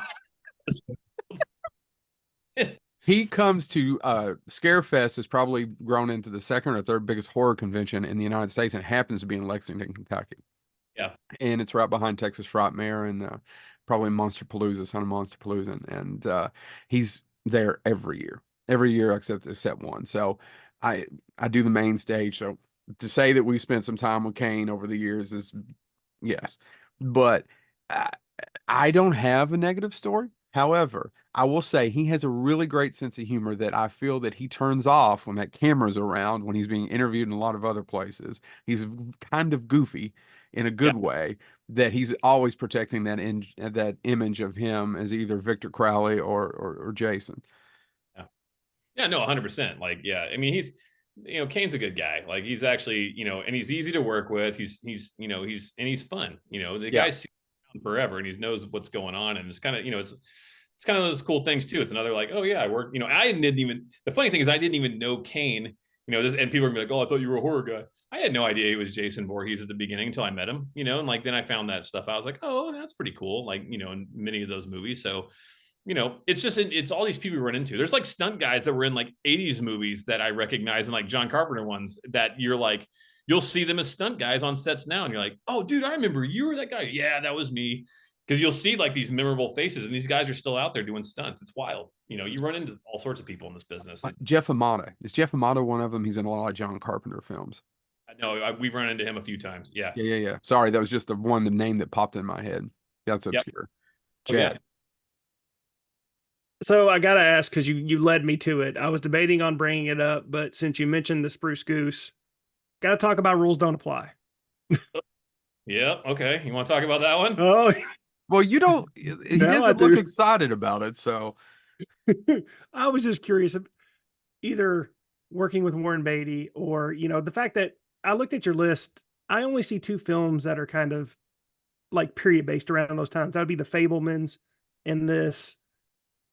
He comes to Scarefest, has probably grown into the second or third biggest horror convention in the United States, and it happens to be in Lexington, Kentucky.
Yeah,
and it's right behind Texas Frightmare and probably Monsterpalooza, Son of Monsterpalooza, and he's there every year except one. So I do the main stage. So to say that we spent some time with Kane over the years is yes, but I don't have a negative story. However, I will say he has a really great sense of humor that I feel that he turns off when that camera's around, when he's being interviewed in a lot of other places. He's kind of goofy in a good way, that he's always protecting that image of him as either Victor Crowley or Jason.
Yeah, no, 100%. Like, yeah, I mean, he's, Kane's a good guy. Like, he's actually, and he's easy to work with. He's fun. The guy's seen him forever, and he knows what's going on, and it's kind of, it's kind of those cool things too. It's another like, oh yeah, I work. I didn't even. The funny thing is, I didn't even know Kane. And people are gonna be like, oh, I thought you were a horror guy. I had no idea he was Jason Voorhees at the beginning until I met him. And like then I found that stuff. I was like, oh, that's pretty cool. Like in many of those movies. So it's all these people we run into. There's like stunt guys that were in like 80s movies that I recognize, and like John Carpenter ones that you're like, you'll see them as stunt guys on sets now, and you're like, oh, dude, I remember you were that guy. Yeah, that was me. because you'll see like these memorable faces, and these guys are still out there doing stunts. It's wild. You know, you run into all sorts of people in this business.
Jeff Amata. Is Jeff Amata one of them? He's in a lot of John Carpenter films.
I know we've run into him a few times. Yeah.
Yeah. Sorry, that was just the name that popped in my head. That's obscure.
Oh, yeah.
Chad.
So I gotta ask, because you led me to it. I was debating on bringing it up, but since you mentioned the Spruce Goose, gotta talk about Rules Don't Apply.
Yeah. Okay. You want to talk about that one?
Oh,
Well, you don't. He doesn't look excited about it, so
I was just curious of either working with Warren Beatty or, the fact that I looked at your list. I only see 2 films that are kind of like period based around those times. That would be The Fabelmans and this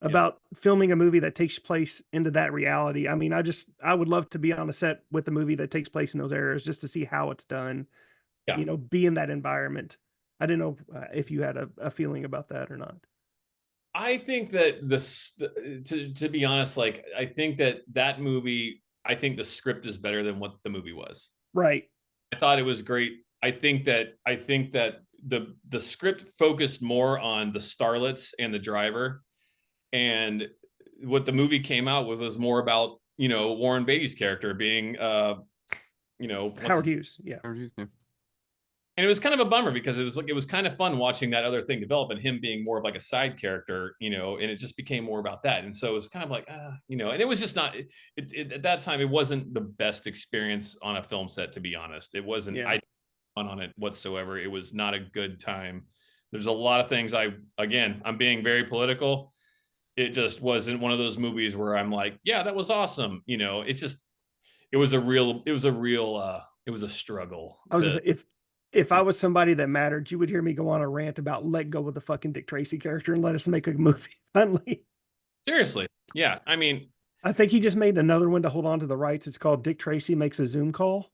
about filming a movie that takes place into that reality. I mean, I would love to be on a set with a movie that takes place in those eras just to see how it's done, be in that environment. I didn't know if you had a feeling about that or not.
I think that to be honest, like, I think that movie, I think the script is better than what the movie was.
Right.
I thought it was great. I think that the script focused more on the starlets and the driver, and what the movie came out with was more about, Warren Beatty's character being,
Howard Hughes. Yeah.
Howard Hughes, yeah.
And it was kind of a bummer because it was kind of fun watching that other thing develop and him being more of like a side character, and it just became more about that. And so it was kind of like, and it was just not, at that time, it wasn't the best experience on a film set, to be honest. It wasn't, I didn't fun on it whatsoever. It was not a good time. There's a lot of things I'm being very political. It just wasn't one of those movies where I'm like, yeah, that was awesome. It was a struggle.
I was just, if I was somebody that mattered, you would hear me go on a rant about let go of the fucking Dick Tracy character and let us make a movie finally.
Seriously. Yeah. I mean,
I think he just made another one to hold on to the rights. It's called Dick Tracy Makes a Zoom Call.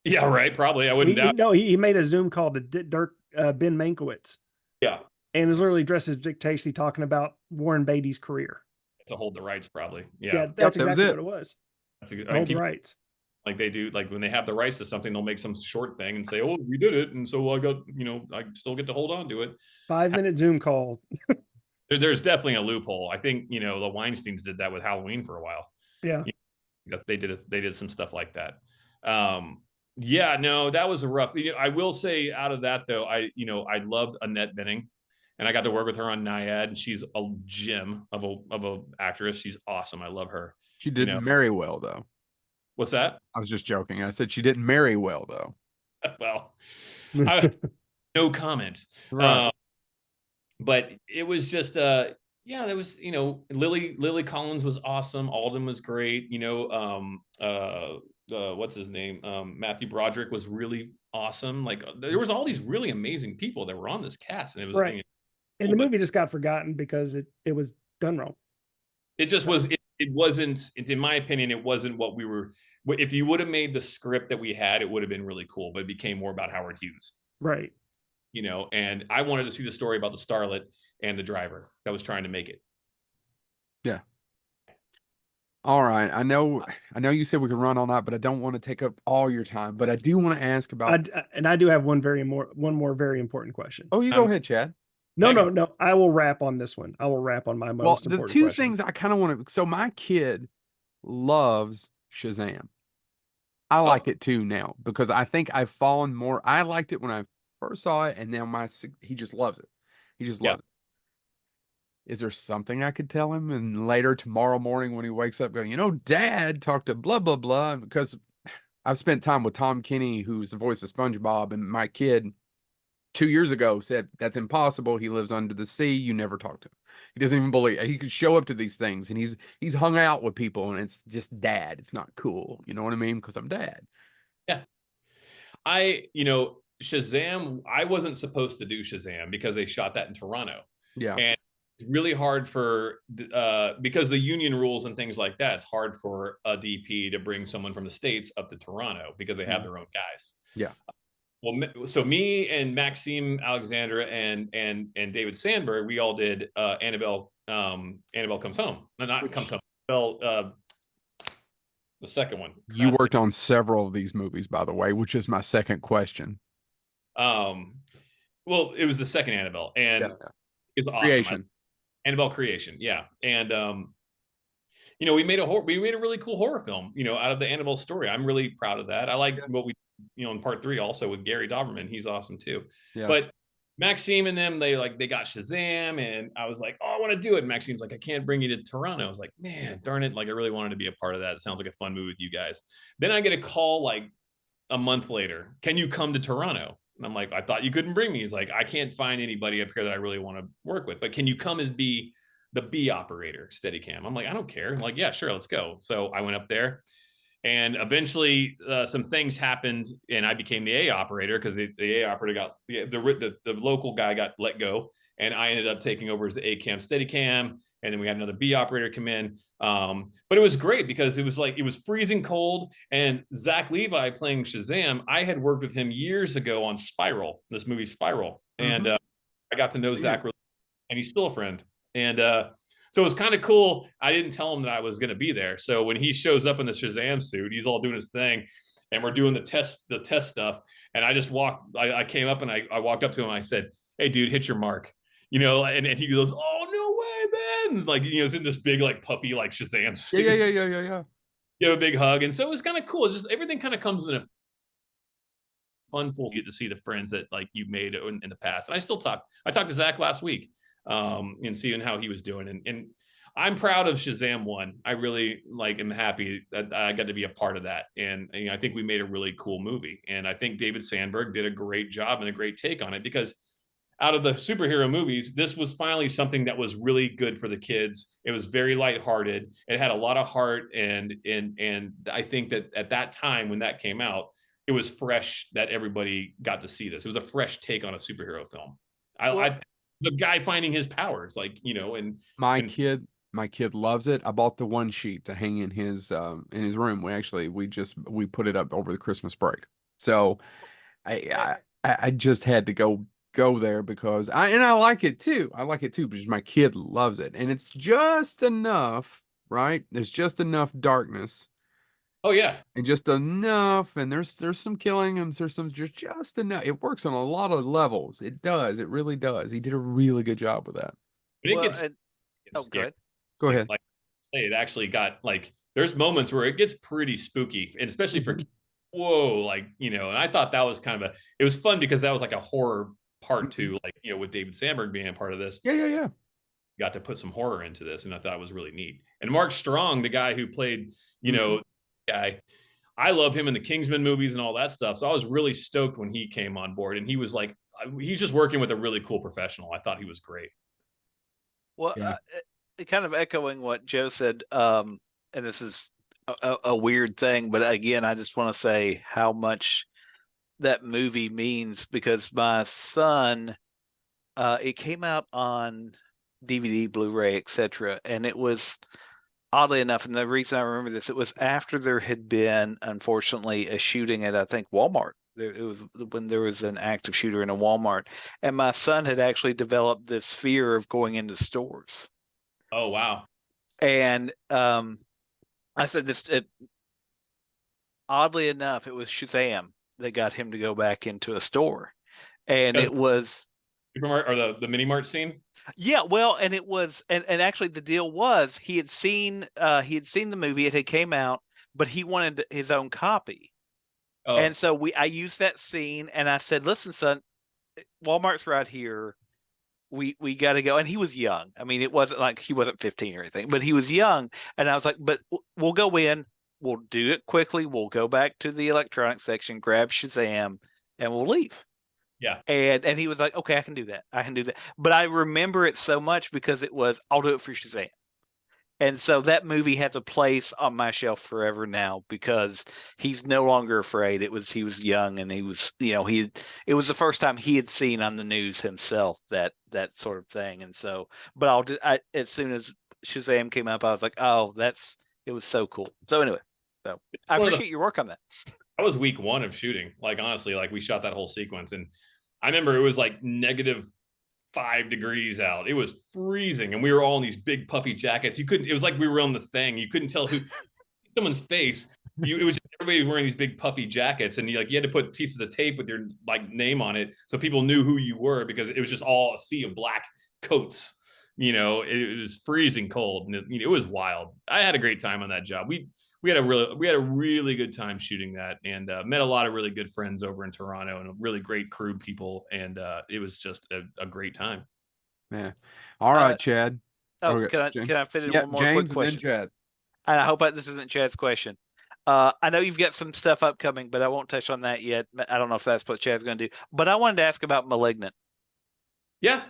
Yeah, right. Probably. I wouldn't doubt.
No, he made a Zoom call to Ben Mankiewicz.
Yeah.
And is literally dressed as Dick Tracy talking about Warren Beatty's career.
To hold the rights, probably. Yeah.
That's exactly what it was. Hold the rights.
Like they do, like when they have the rights to something, they'll make some short thing and say, "Oh, we did it," and so I got, I still get to hold on to it.
5-minute Zoom call.
There's definitely a loophole. I think the Weinsteins did that with Halloween for a while.
Yeah,
they did some stuff like that. Yeah, no, that was a rough. I will say, out of that though, I loved Annette Bening, and I got to work with her on Naiad, and she's a gem of a actress. She's awesome. I love her.
She didn't marry well though.
What's that?
I was just joking. I said she didn't marry well though.
Well, no comment.
Right.
But it was just there was Lily Collins was awesome. Alden was great. What's his name? Matthew Broderick was really awesome. Like there was all these really amazing people that were on this cast, and it was
right. And the movie just got forgotten because it was done wrong.
It just was. It wasn't, in my opinion, it wasn't what we were. If you would have made the script that we had, it would have been really cool. But it became more about Howard Hughes,
right?
And I wanted to see the story about the starlet and the driver that was trying to make it.
Yeah. All right. I know you said we could run all night, but I don't want to take up all your time. But I do want to ask about.
And I do have one more very important question.
Oh, you go ahead, Chad.
No. I will wrap on this one. I will wrap on my most important question.
The two things I kind of want to. So my kid loves Shazam. I like it too now because I think I've fallen more. I liked it when I first saw it, and now he just loves it. He just loves it. Is there something I could tell him? And later tomorrow morning when he wakes up, going, Dad talked to blah blah blah. Because I've spent time with Tom Kenny, who's the voice of SpongeBob, and my kid 2 years ago said that's impossible. He lives under the sea. You never talk to him. He doesn't even believe it. He could show up to these things, and he's hung out with people, and it's just Dad. It's not cool. You know what I mean? Because I'm Dad.
Yeah. Shazam, I wasn't supposed to do Shazam because they shot that in Toronto.
Yeah.
And it's really hard because the union rules and things like that, it's hard for a DP to bring someone from the States up to Toronto because they have their own guys.
Yeah.
Well, so me and Maxime Alexandra and David Sandberg, we all did Annabelle Comes Home. No, not Comes Home. Well, the second one.
You worked on several of these movies, by the way, which is my second question.
Well, it was the second Annabelle, and
Yeah.
it's awesome.
Creation.
Annabelle Creation, yeah. And we made a really cool horror film, out of the Annabelle story. I'm really proud of that. I like what we, in part 3 also with Gary Doberman. He's awesome too.
Yeah.
But Maxime and them, they got Shazam, and I was like, oh, I want to do it. And Maxime's like, I can't bring you to Toronto. I was like, man, darn it! Like, I really wanted to be a part of that. It sounds like a fun movie with you guys. Then I get a call like a month later. Can you come to Toronto? And I'm like, I thought you couldn't bring me. He's like, I can't find anybody up here that I really want to work with, but can you come and be the B operator, Steadicam? I'm like, I don't care. I'm like, yeah, sure, let's go. So I went up there, and eventually some things happened, and I became the A operator because the A operator got the local guy got let go, and I ended up taking over as the A cam Steadicam, and then we had another B operator come in. But it was great because it was freezing cold, and Zach Levi playing Shazam, I had worked with him years ago on Spiral, this movie Spiral, and I got to know Zach really, and he's still a friend. And so it was kind of cool. I didn't tell him that I was going to be there. So when he shows up in the Shazam suit, he's all doing his thing, and we're doing the test stuff. And I just I came up and I walked up to him. And I said, "Hey, dude, hit your mark." And he goes, "Oh, no way, man!" Like, it's in this big, like, puffy, like, Shazam suit.
Yeah.
You have a big hug, and so it was kind of cool. It's just everything kind of comes in a fun, full. You get to see the friends that like you made in the past. And I still talk. I talked to Zach last week, and seeing how he was doing, and I'm proud of Shazam 1. I really am happy that I got to be a part of that, and I think we made a really cool movie. And I think David Sandberg did a great job and a great take on it, because out of the superhero movies, this was finally something that was really good for the kids. It was very lighthearted. It had a lot of heart, and I think that at that time when that came out, it was fresh that everybody got to see this. It was a fresh take on a superhero film. The guy finding his powers, and
my kid loves it. I bought the one sheet to hang in his room. We put it up over the Christmas break. So I just had to go there because I like it too. I like it too, because my kid loves it, and it's just enough, right? There's just enough darkness.
Oh yeah,
and just enough, and there's some killing, and there's some just enough. It works on a lot of levels. It does. It really does. He did a really good job with that.
But it gets scary.
Go ahead.
It actually got there's moments where it gets pretty spooky, and especially for whoa, and I thought that was kind of it was fun because that was like a horror part too, with David Sandberg being a part of this.
Yeah.
Got to put some horror into this, and I thought it was really neat. And Mark Strong, the guy who played, guy, I love him in the Kingsman movies and all that stuff. So I was really stoked when he came on board, and he was he's just working with a really cool professional. I thought he was great.
Well, kind of echoing what Joe said, and this is a weird thing, but again, I just want to say how much that movie means, because my son, it came out on DVD, Blu-ray, etc., and it was, oddly enough, and the reason I remember this, it was after there had been, unfortunately, a shooting at, I think, Walmart. It was when there was an active shooter in a Walmart, and my son had actually developed this fear of going into stores.
Oh wow!
And I said this. Oddly enough, it was Shazam that got him to go back into a store, and it was
Supermart, or the mini mart scene.
Yeah, well, and it was, and actually the deal was he had seen the movie, it had came out, but he wanted his own copy. Oh. And so I used that scene, and I said, "Listen, son, Walmart's right here. We got to go." And he was young. I mean, it wasn't like he wasn't 15 or anything, but he was young. And I was like, "But we'll go in. We'll do it quickly. We'll go back to the electronics section, grab Shazam, and we'll leave."
Yeah.
And he was like, "Okay, I can do that. I can do that." But I remember it so much because it was, I'll do it for Shazam. And so that movie has a place on my shelf forever now, because he's no longer afraid. He was young, and he was, it was the first time he had seen on the news himself that sort of thing. And so, but as soon as Shazam came up, I was like, "Oh, it was so cool." So anyway, so I appreciate your work on that.
That was week 1 of shooting. Honestly, we shot that whole sequence, and I remember it was -5 degrees out. It was freezing, and we were all in these big puffy jackets. It was like we were on the thing. You couldn't tell someone's face. it was everybody wearing these big puffy jackets, and you had to put pieces of tape with your name on it so people knew who you were, because it was just all a sea of black coats. It was freezing cold, and it was wild. I had a great time on that job. We had a really good time shooting that, and met a lot of really good friends over in Toronto, and a really great crew people, and it was just a great time.
Yeah. All right, Chad.
Oh,
Okay,
can I fit in
yeah,
one more
James
quick question?
and then Chad.
And I hope this isn't Chad's question. I know you've got some stuff upcoming, but I won't touch on that yet. I don't know if that's what Chad's going to do. But I wanted to ask about Malignant.
Yeah.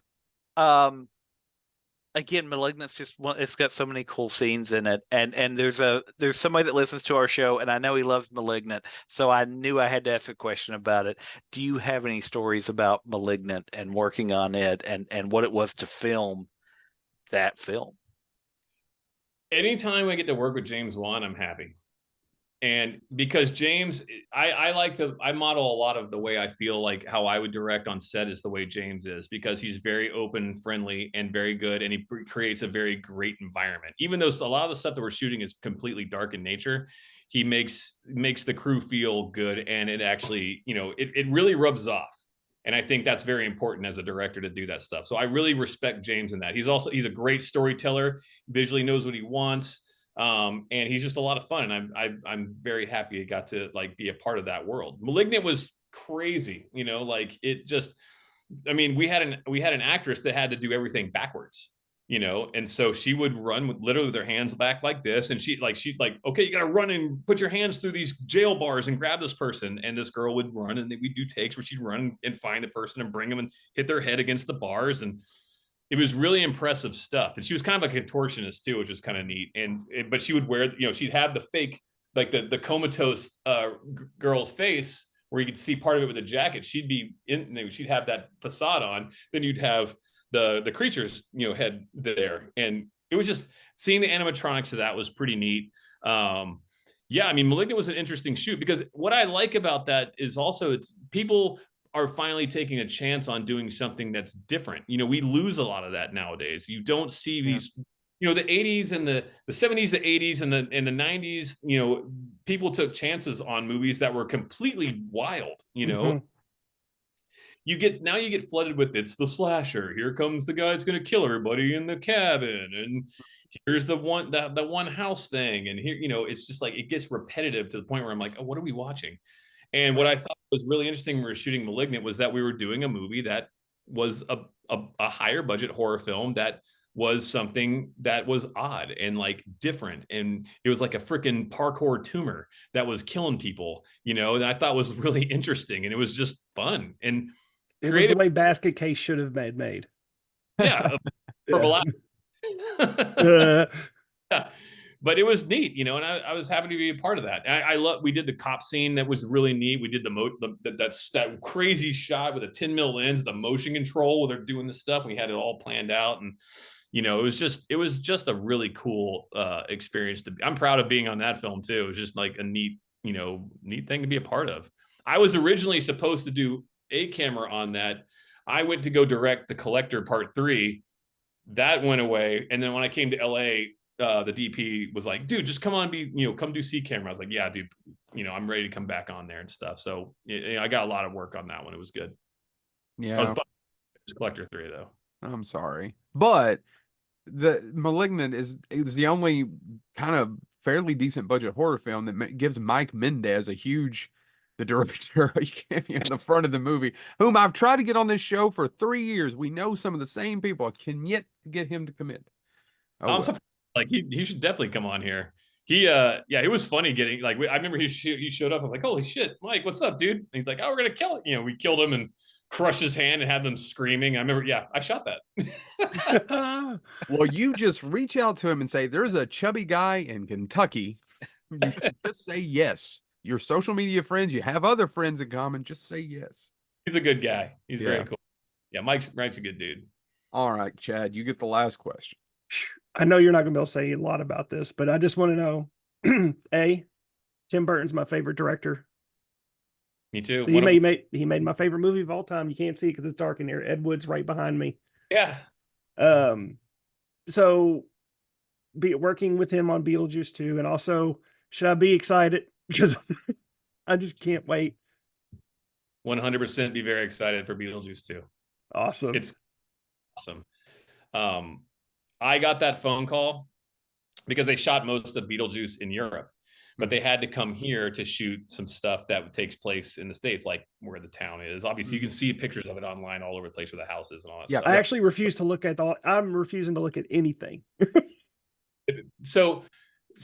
Again, Malignant's it's got so many cool scenes in it, and there's somebody that listens to our show, and I know he loves Malignant, so I knew I had to ask a question about it. Do you have any stories about Malignant and working on it, and what it was to film that film?
Anytime I get to work with James Wan, I'm happy. And because James, I model a lot of the way I feel like how I would direct on set is the way James is, because he's very open, friendly, and very good. And he creates a very great environment. Even though a lot of the stuff that we're shooting is completely dark in nature, he makes the crew feel good. And it actually, it really rubs off. And I think that's very important as a director to do that stuff. So I really respect James in that. He's a great storyteller, visually knows what he wants. And he's just a lot of fun, and I'm very happy he got to be a part of that world. Malignant was crazy, it just, I mean, we had an actress that had to do everything backwards, and so she would run with literally their hands back like this, and she'd okay, you gotta run and put your hands through these jail bars and grab this person, and this girl would run, and we'd do takes where she'd run and find a person and bring them and hit their head against the bars, and it was really impressive stuff. And she was kind of a contortionist too, which was kind of neat. But she would wear, she'd have the fake, the comatose girl's face where you could see part of it with a jacket. She'd have that facade on. Then you'd have the creature's, head there. And it was just seeing the animatronics of that was pretty neat. Yeah, I mean, Malignant was an interesting shoot, because what I like about that is also it's people are finally taking a chance on doing something that's different. We lose a lot of that nowadays. You don't see these, the 80s and the 70s, the 80s and the 90s, people took chances on movies that were completely wild,
Mm-hmm.
You get flooded with, it's the slasher. Here comes the guy that's going to kill everybody in the cabin. And here's the one house thing. And here, it's just it gets repetitive to the point where I'm like, oh, what are we watching? And what I thought was really interesting when we were shooting Malignant was that we were doing a movie that was a higher budget horror film that was something that was odd and different. And it was like a freaking parkour tumor that was killing people, and I thought was really interesting. And it was just fun. And
it was the way Basket Case should have been made.
Yeah. Yeah. But it was neat, and I was happy to be a part of that. We did the cop scene that was really neat. We did that crazy shot with a 10mm lens, the motion control where they're doing this stuff. We had it all planned out, and it was just a really cool experience. I'm proud of being on that film too. It was just a neat thing to be a part of. I was originally supposed to do a camera on that. I went to go direct The Collector Part 3. That went away, and then when I came to LA. The DP was like, dude, just come on, come do C camera. I was like, yeah, dude, I'm ready to come back on there and stuff. So I got a lot of work on that one. It was good.
Yeah.
I was Collector 3 though.
I'm sorry, but the Malignant is the only kind of fairly decent budget horror film that gives Mike Mendez the director, a cameo in the front of the movie, whom I've tried to get on this show for 3 years. We know some of the same people. I can yet get him to commit.
Oh, well. He should definitely come on here. It was funny getting I remember he showed up. I was like, holy shit, Mike, what's up, dude? And he's like, oh, we're gonna kill it. We killed him and crushed his hand and had them screaming. I remember, I shot that.
Well, you just reach out to him and say, there's a chubby guy in Kentucky. You should just say yes. Your social media friends, you have other friends in common. Just say yes.
He's a good guy. He's very cool. Yeah, Mike's a good dude.
All right, Chad, you get the last question.
I know you're not going to be able to say a lot about this, but I just want to know, Tim Burton's my favorite director.
Me too.
He made my favorite movie of all time. You can't see it because it's dark in here. Ed Wood's right behind me.
Yeah.
So working with him on Beetlejuice 2, and also should I be excited because I just can't wait.
100% be very excited for Beetlejuice 2.
Awesome.
It's awesome. I got that phone call because they shot most of Beetlejuice in Europe, but they had to come here to shoot some stuff that takes place in the States, like where the town is. Obviously, you can see pictures of it online all over the place where the house is and all that stuff.
I actually refuse to look at I'm refusing to look at anything.
So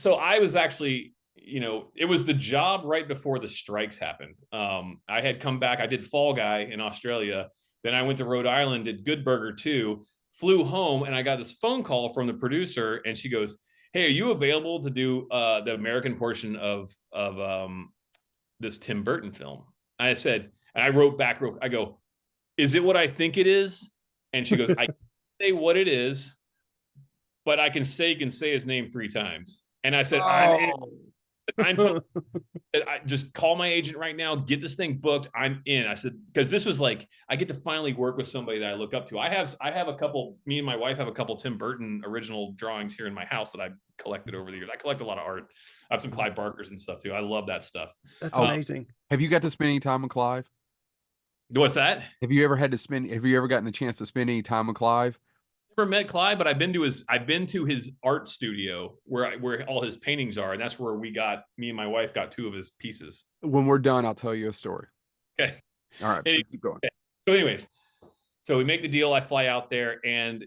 I was actually, it was the job right before the strikes happened. I had come back. I did Fall Guy in Australia. Then I went to Rhode Island, did Good Burger 2, flew home, and I got this phone call from the producer, and she goes, "Hey, are you available to do the American portion of this Tim Burton film?" I said, and I wrote back, I go, "Is it what I think it is?" And she goes, "I can't say what it is, but I can say his name 3 times." And I said, I'm totally, I just call my agent right now, get this thing booked. I'm in. I said, because this was like, I get to finally work with somebody that I look up to. I have a couple, me and my wife have a couple Tim Burton original drawings here in my house that I've collected over the years. I collect a lot of art. I have some Clive Barkers and stuff too. I love that stuff.
That's amazing.
Have you got to spend any time with Clive?
What's that?
Have you ever gotten the chance to spend any time with Clive?
Never met Clive, but I've been to his art studio where all his paintings are, and that's where me and my wife got 2 of his pieces.
When we're done, I'll tell you a story.
Okay.
All right. Keep going.
So anyways, so we make the deal. I fly out there, and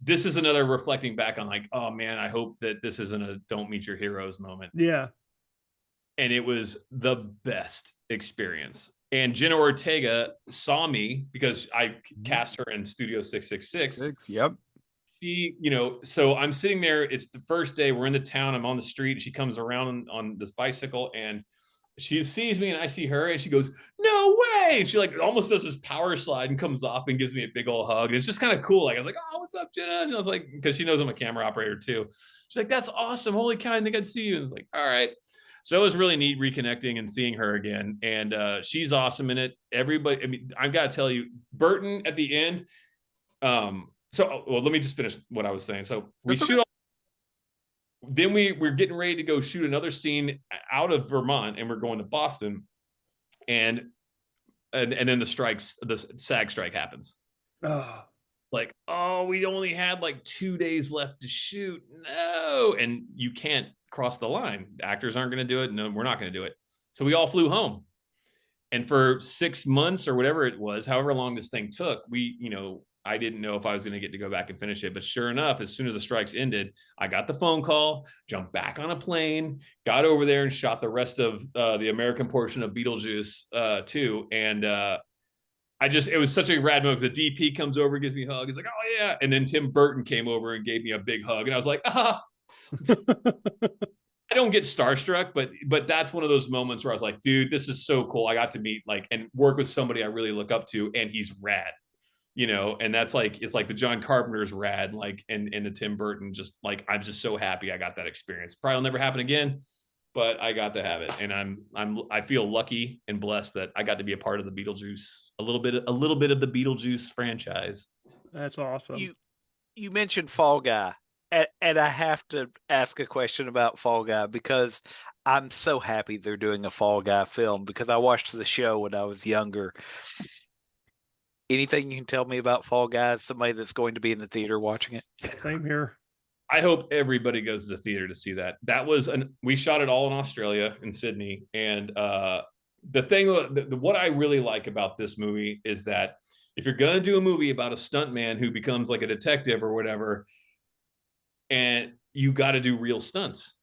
this is another reflecting back on like, oh man, I hope that this isn't a don't meet your heroes moment.
Yeah.
And it was the best experience. And Jenna Ortega saw me because I cast her in Studio 666.
Yep.
She, so I'm sitting there. It's the first day. We're in the town. I'm on the street. She comes around on this bicycle, and she sees me, and I see her, and she goes, "No way!" And she like almost does this power slide and comes off and gives me a big old hug. And it's just kind of cool. Like I was like, "Oh, what's up, Jenna?" And I was like, because she knows I'm a camera operator too. She's like, "That's awesome! Holy cow! I think I'd see you." And I was like, "All right." So it was really neat reconnecting and seeing her again. And she's awesome in it. Everybody, I mean, I've got to tell you, Burton at the end. Well, let me just finish what I was saying. So we shoot. Then we're getting ready to go shoot another scene out of Vermont, and we're going to Boston. And then the SAG strike happens.
Oh.
Like, oh, we only had like 2 days left to shoot. No. And you can't cross the line. The actors aren't going to do it. No, we're not going to do it. So we all flew home. And for 6 months or whatever it was, however long this thing took, I didn't know if I was going to get to go back and finish it. But sure enough, as soon as the strikes ended, I got the phone call, jumped back on a plane, got over there and shot the rest of the American portion of Beetlejuice 2. And it was such a rad moment. The DP comes over, gives me a hug. He's like, "Oh yeah." And then Tim Burton came over and gave me a big hug. And I was like, ah. I don't get starstruck, but that's one of those moments where I was like, dude, this is so cool. I got to meet and work with somebody I really look up to, and he's rad, and that's like, it's like the John Carpenter's rad, and the Tim Burton, just like, I'm just so happy I got that experience. Probably will never happen again, but I got to have it. And I feel lucky and blessed that I got to be a part of the Beetlejuice, a little bit of the Beetlejuice franchise.
That's awesome.
You mentioned Fall Guy. And I have to ask a question about Fall Guy because I'm so happy they're doing a Fall Guy film because I watched the show when I was younger. Anything you can tell me about Fall Guy? Somebody that's going to be in the theater watching it?
Same here.
I hope everybody goes to the theater to see that. We shot it all in Australia, in Sydney. And what I really like about this movie is that if you're going to do a movie about a stuntman who becomes like a detective or whatever, and you got to do real stunts.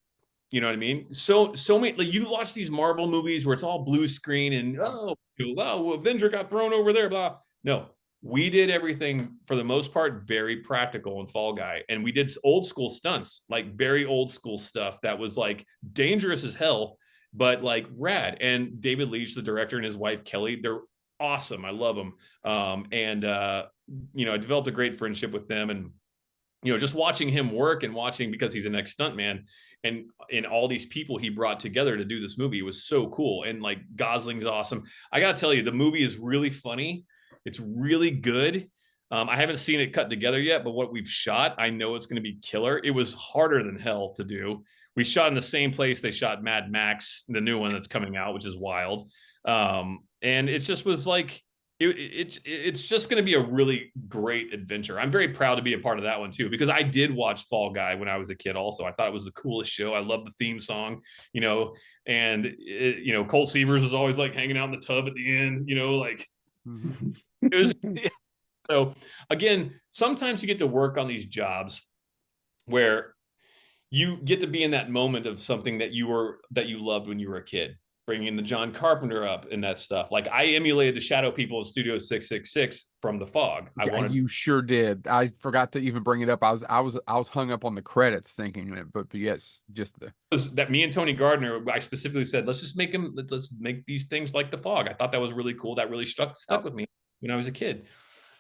You know what I mean? So many, like you watch these Marvel movies where it's all blue screen and Avenger got thrown over there, blah. No, we did everything for the most part very practical in Fall Guy, and we did old school stunts, like very old school stuff that was like dangerous as hell, but like rad. And David Leitch, the director, and his wife Kelly, they're awesome. I love them. I developed a great friendship with them, and just watching him work and watching, because he's an ex stuntman, and all these people he brought together to do this movie was so cool. And like Gosling's awesome. I gotta tell you, the movie is really funny. It's really good. I haven't seen it cut together yet, but what we've shot, I know it's going to be killer. It was harder than hell to do. We shot in the same place they shot Mad Max, the new one that's coming out, which is wild. And it just was like, it's just going to be a really great adventure. I'm very proud to be a part of that one too, because I did watch Fall Guy when I was a kid also. I thought it was the coolest show. I love the theme song, and Colt Seavers was always like hanging out in the tub at the end, like it was. So again, sometimes you get to work on these jobs where you get to be in that moment of something that you loved when you were a kid, bringing the John Carpenter up and that stuff. Like I emulated the shadow people of Studio 666 from The Fog.
You sure did. I forgot to even bring it up. I was hung up on the credits thinking it, but yes, just
that me and Tony Gardner, I specifically said, let's make these things like The Fog. I thought that was really cool. That really stuck with me when I was a kid.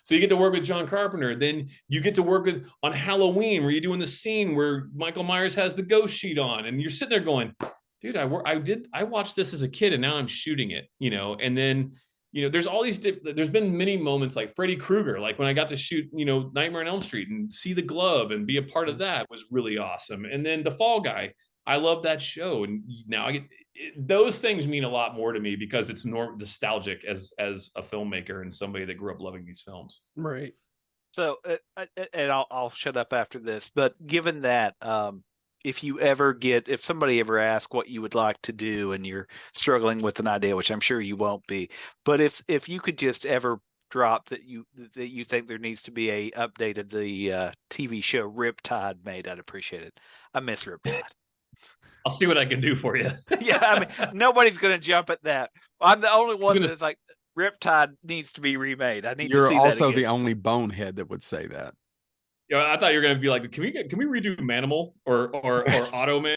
So you get to work with John Carpenter. Then you get to work on Halloween, where you're doing the scene where Michael Myers has the ghost sheet on, and you're sitting there going, dude, I watched this as a kid and now I'm shooting it, and then, there's all these, there's been many moments like Freddy Krueger, like when I got to shoot, Nightmare on Elm Street and see the glove and be a part of that was really awesome. And then The Fall Guy, I love that show. And now I get, those things mean a lot more to me because it's more nostalgic as a filmmaker and somebody that grew up loving these films.
Right.
So, and I'll shut up after this, but given that, if somebody ever asks what you would like to do and you're struggling with an idea, which I'm sure you won't be, but if you could just ever drop that you think there needs to be a update of the TV show Riptide made, I'd appreciate it. I miss Riptide.
I'll see what I can do for you.
Yeah, I mean, nobody's going to jump at that. I'm the only one that's like, Riptide needs to be remade. I need to see that.
You're also the only bonehead that would say that.
I thought you were going to be like, can we redo Manimal or Automan?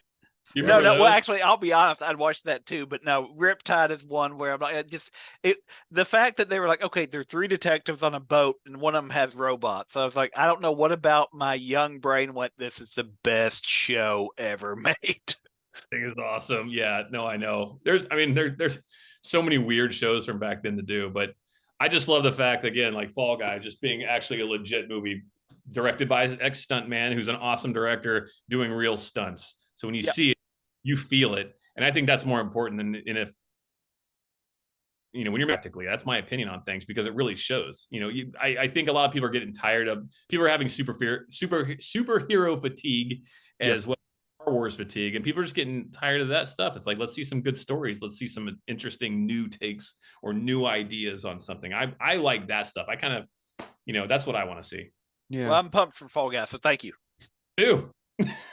No. Well, actually, I'll be honest. I'd watched that too, but no, Riptide is one where I'm like, the fact that they were like, okay, there are 3 detectives on a boat and one of them has robots. So I was like, I don't know what about my young brain went, this is the best show ever made.
Thing is awesome. Yeah, no, I know. There's so many weird shows from back then to do, but I just love the fact, again, like Fall Guy just being actually a legit movie directed by an ex-stunt man who's an awesome director doing real stunts. So when you see it, you feel it. And I think that's more important than if, when you're practically, that's my opinion on things, because it really shows. I think a lot of people are getting tired of, people are having superhero fatigue as well. Star Wars fatigue, and people are just getting tired of that stuff. It's like, let's see some good stories. Let's see some interesting new takes or new ideas on something. I like that stuff. I kind of, that's what I want to see.
Yeah.
Well, I'm pumped for Fall Guy, so thank you.
Too.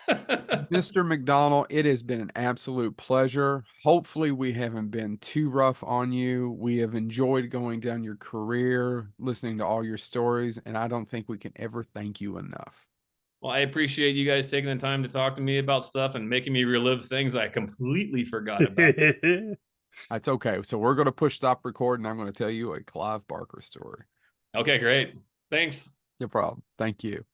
Mr. McDonnell, it has been an absolute pleasure. Hopefully we haven't been too rough on you. We have enjoyed going down your career, listening to all your stories, and I don't think we can ever thank you enough.
Well, I appreciate you guys taking the time to talk to me about stuff and making me relive things I completely forgot about.
That's okay. So we're going to push stop record, and I'm going to tell you a Clive Barker story.
Okay, great. Thanks.
No problem. Thank you.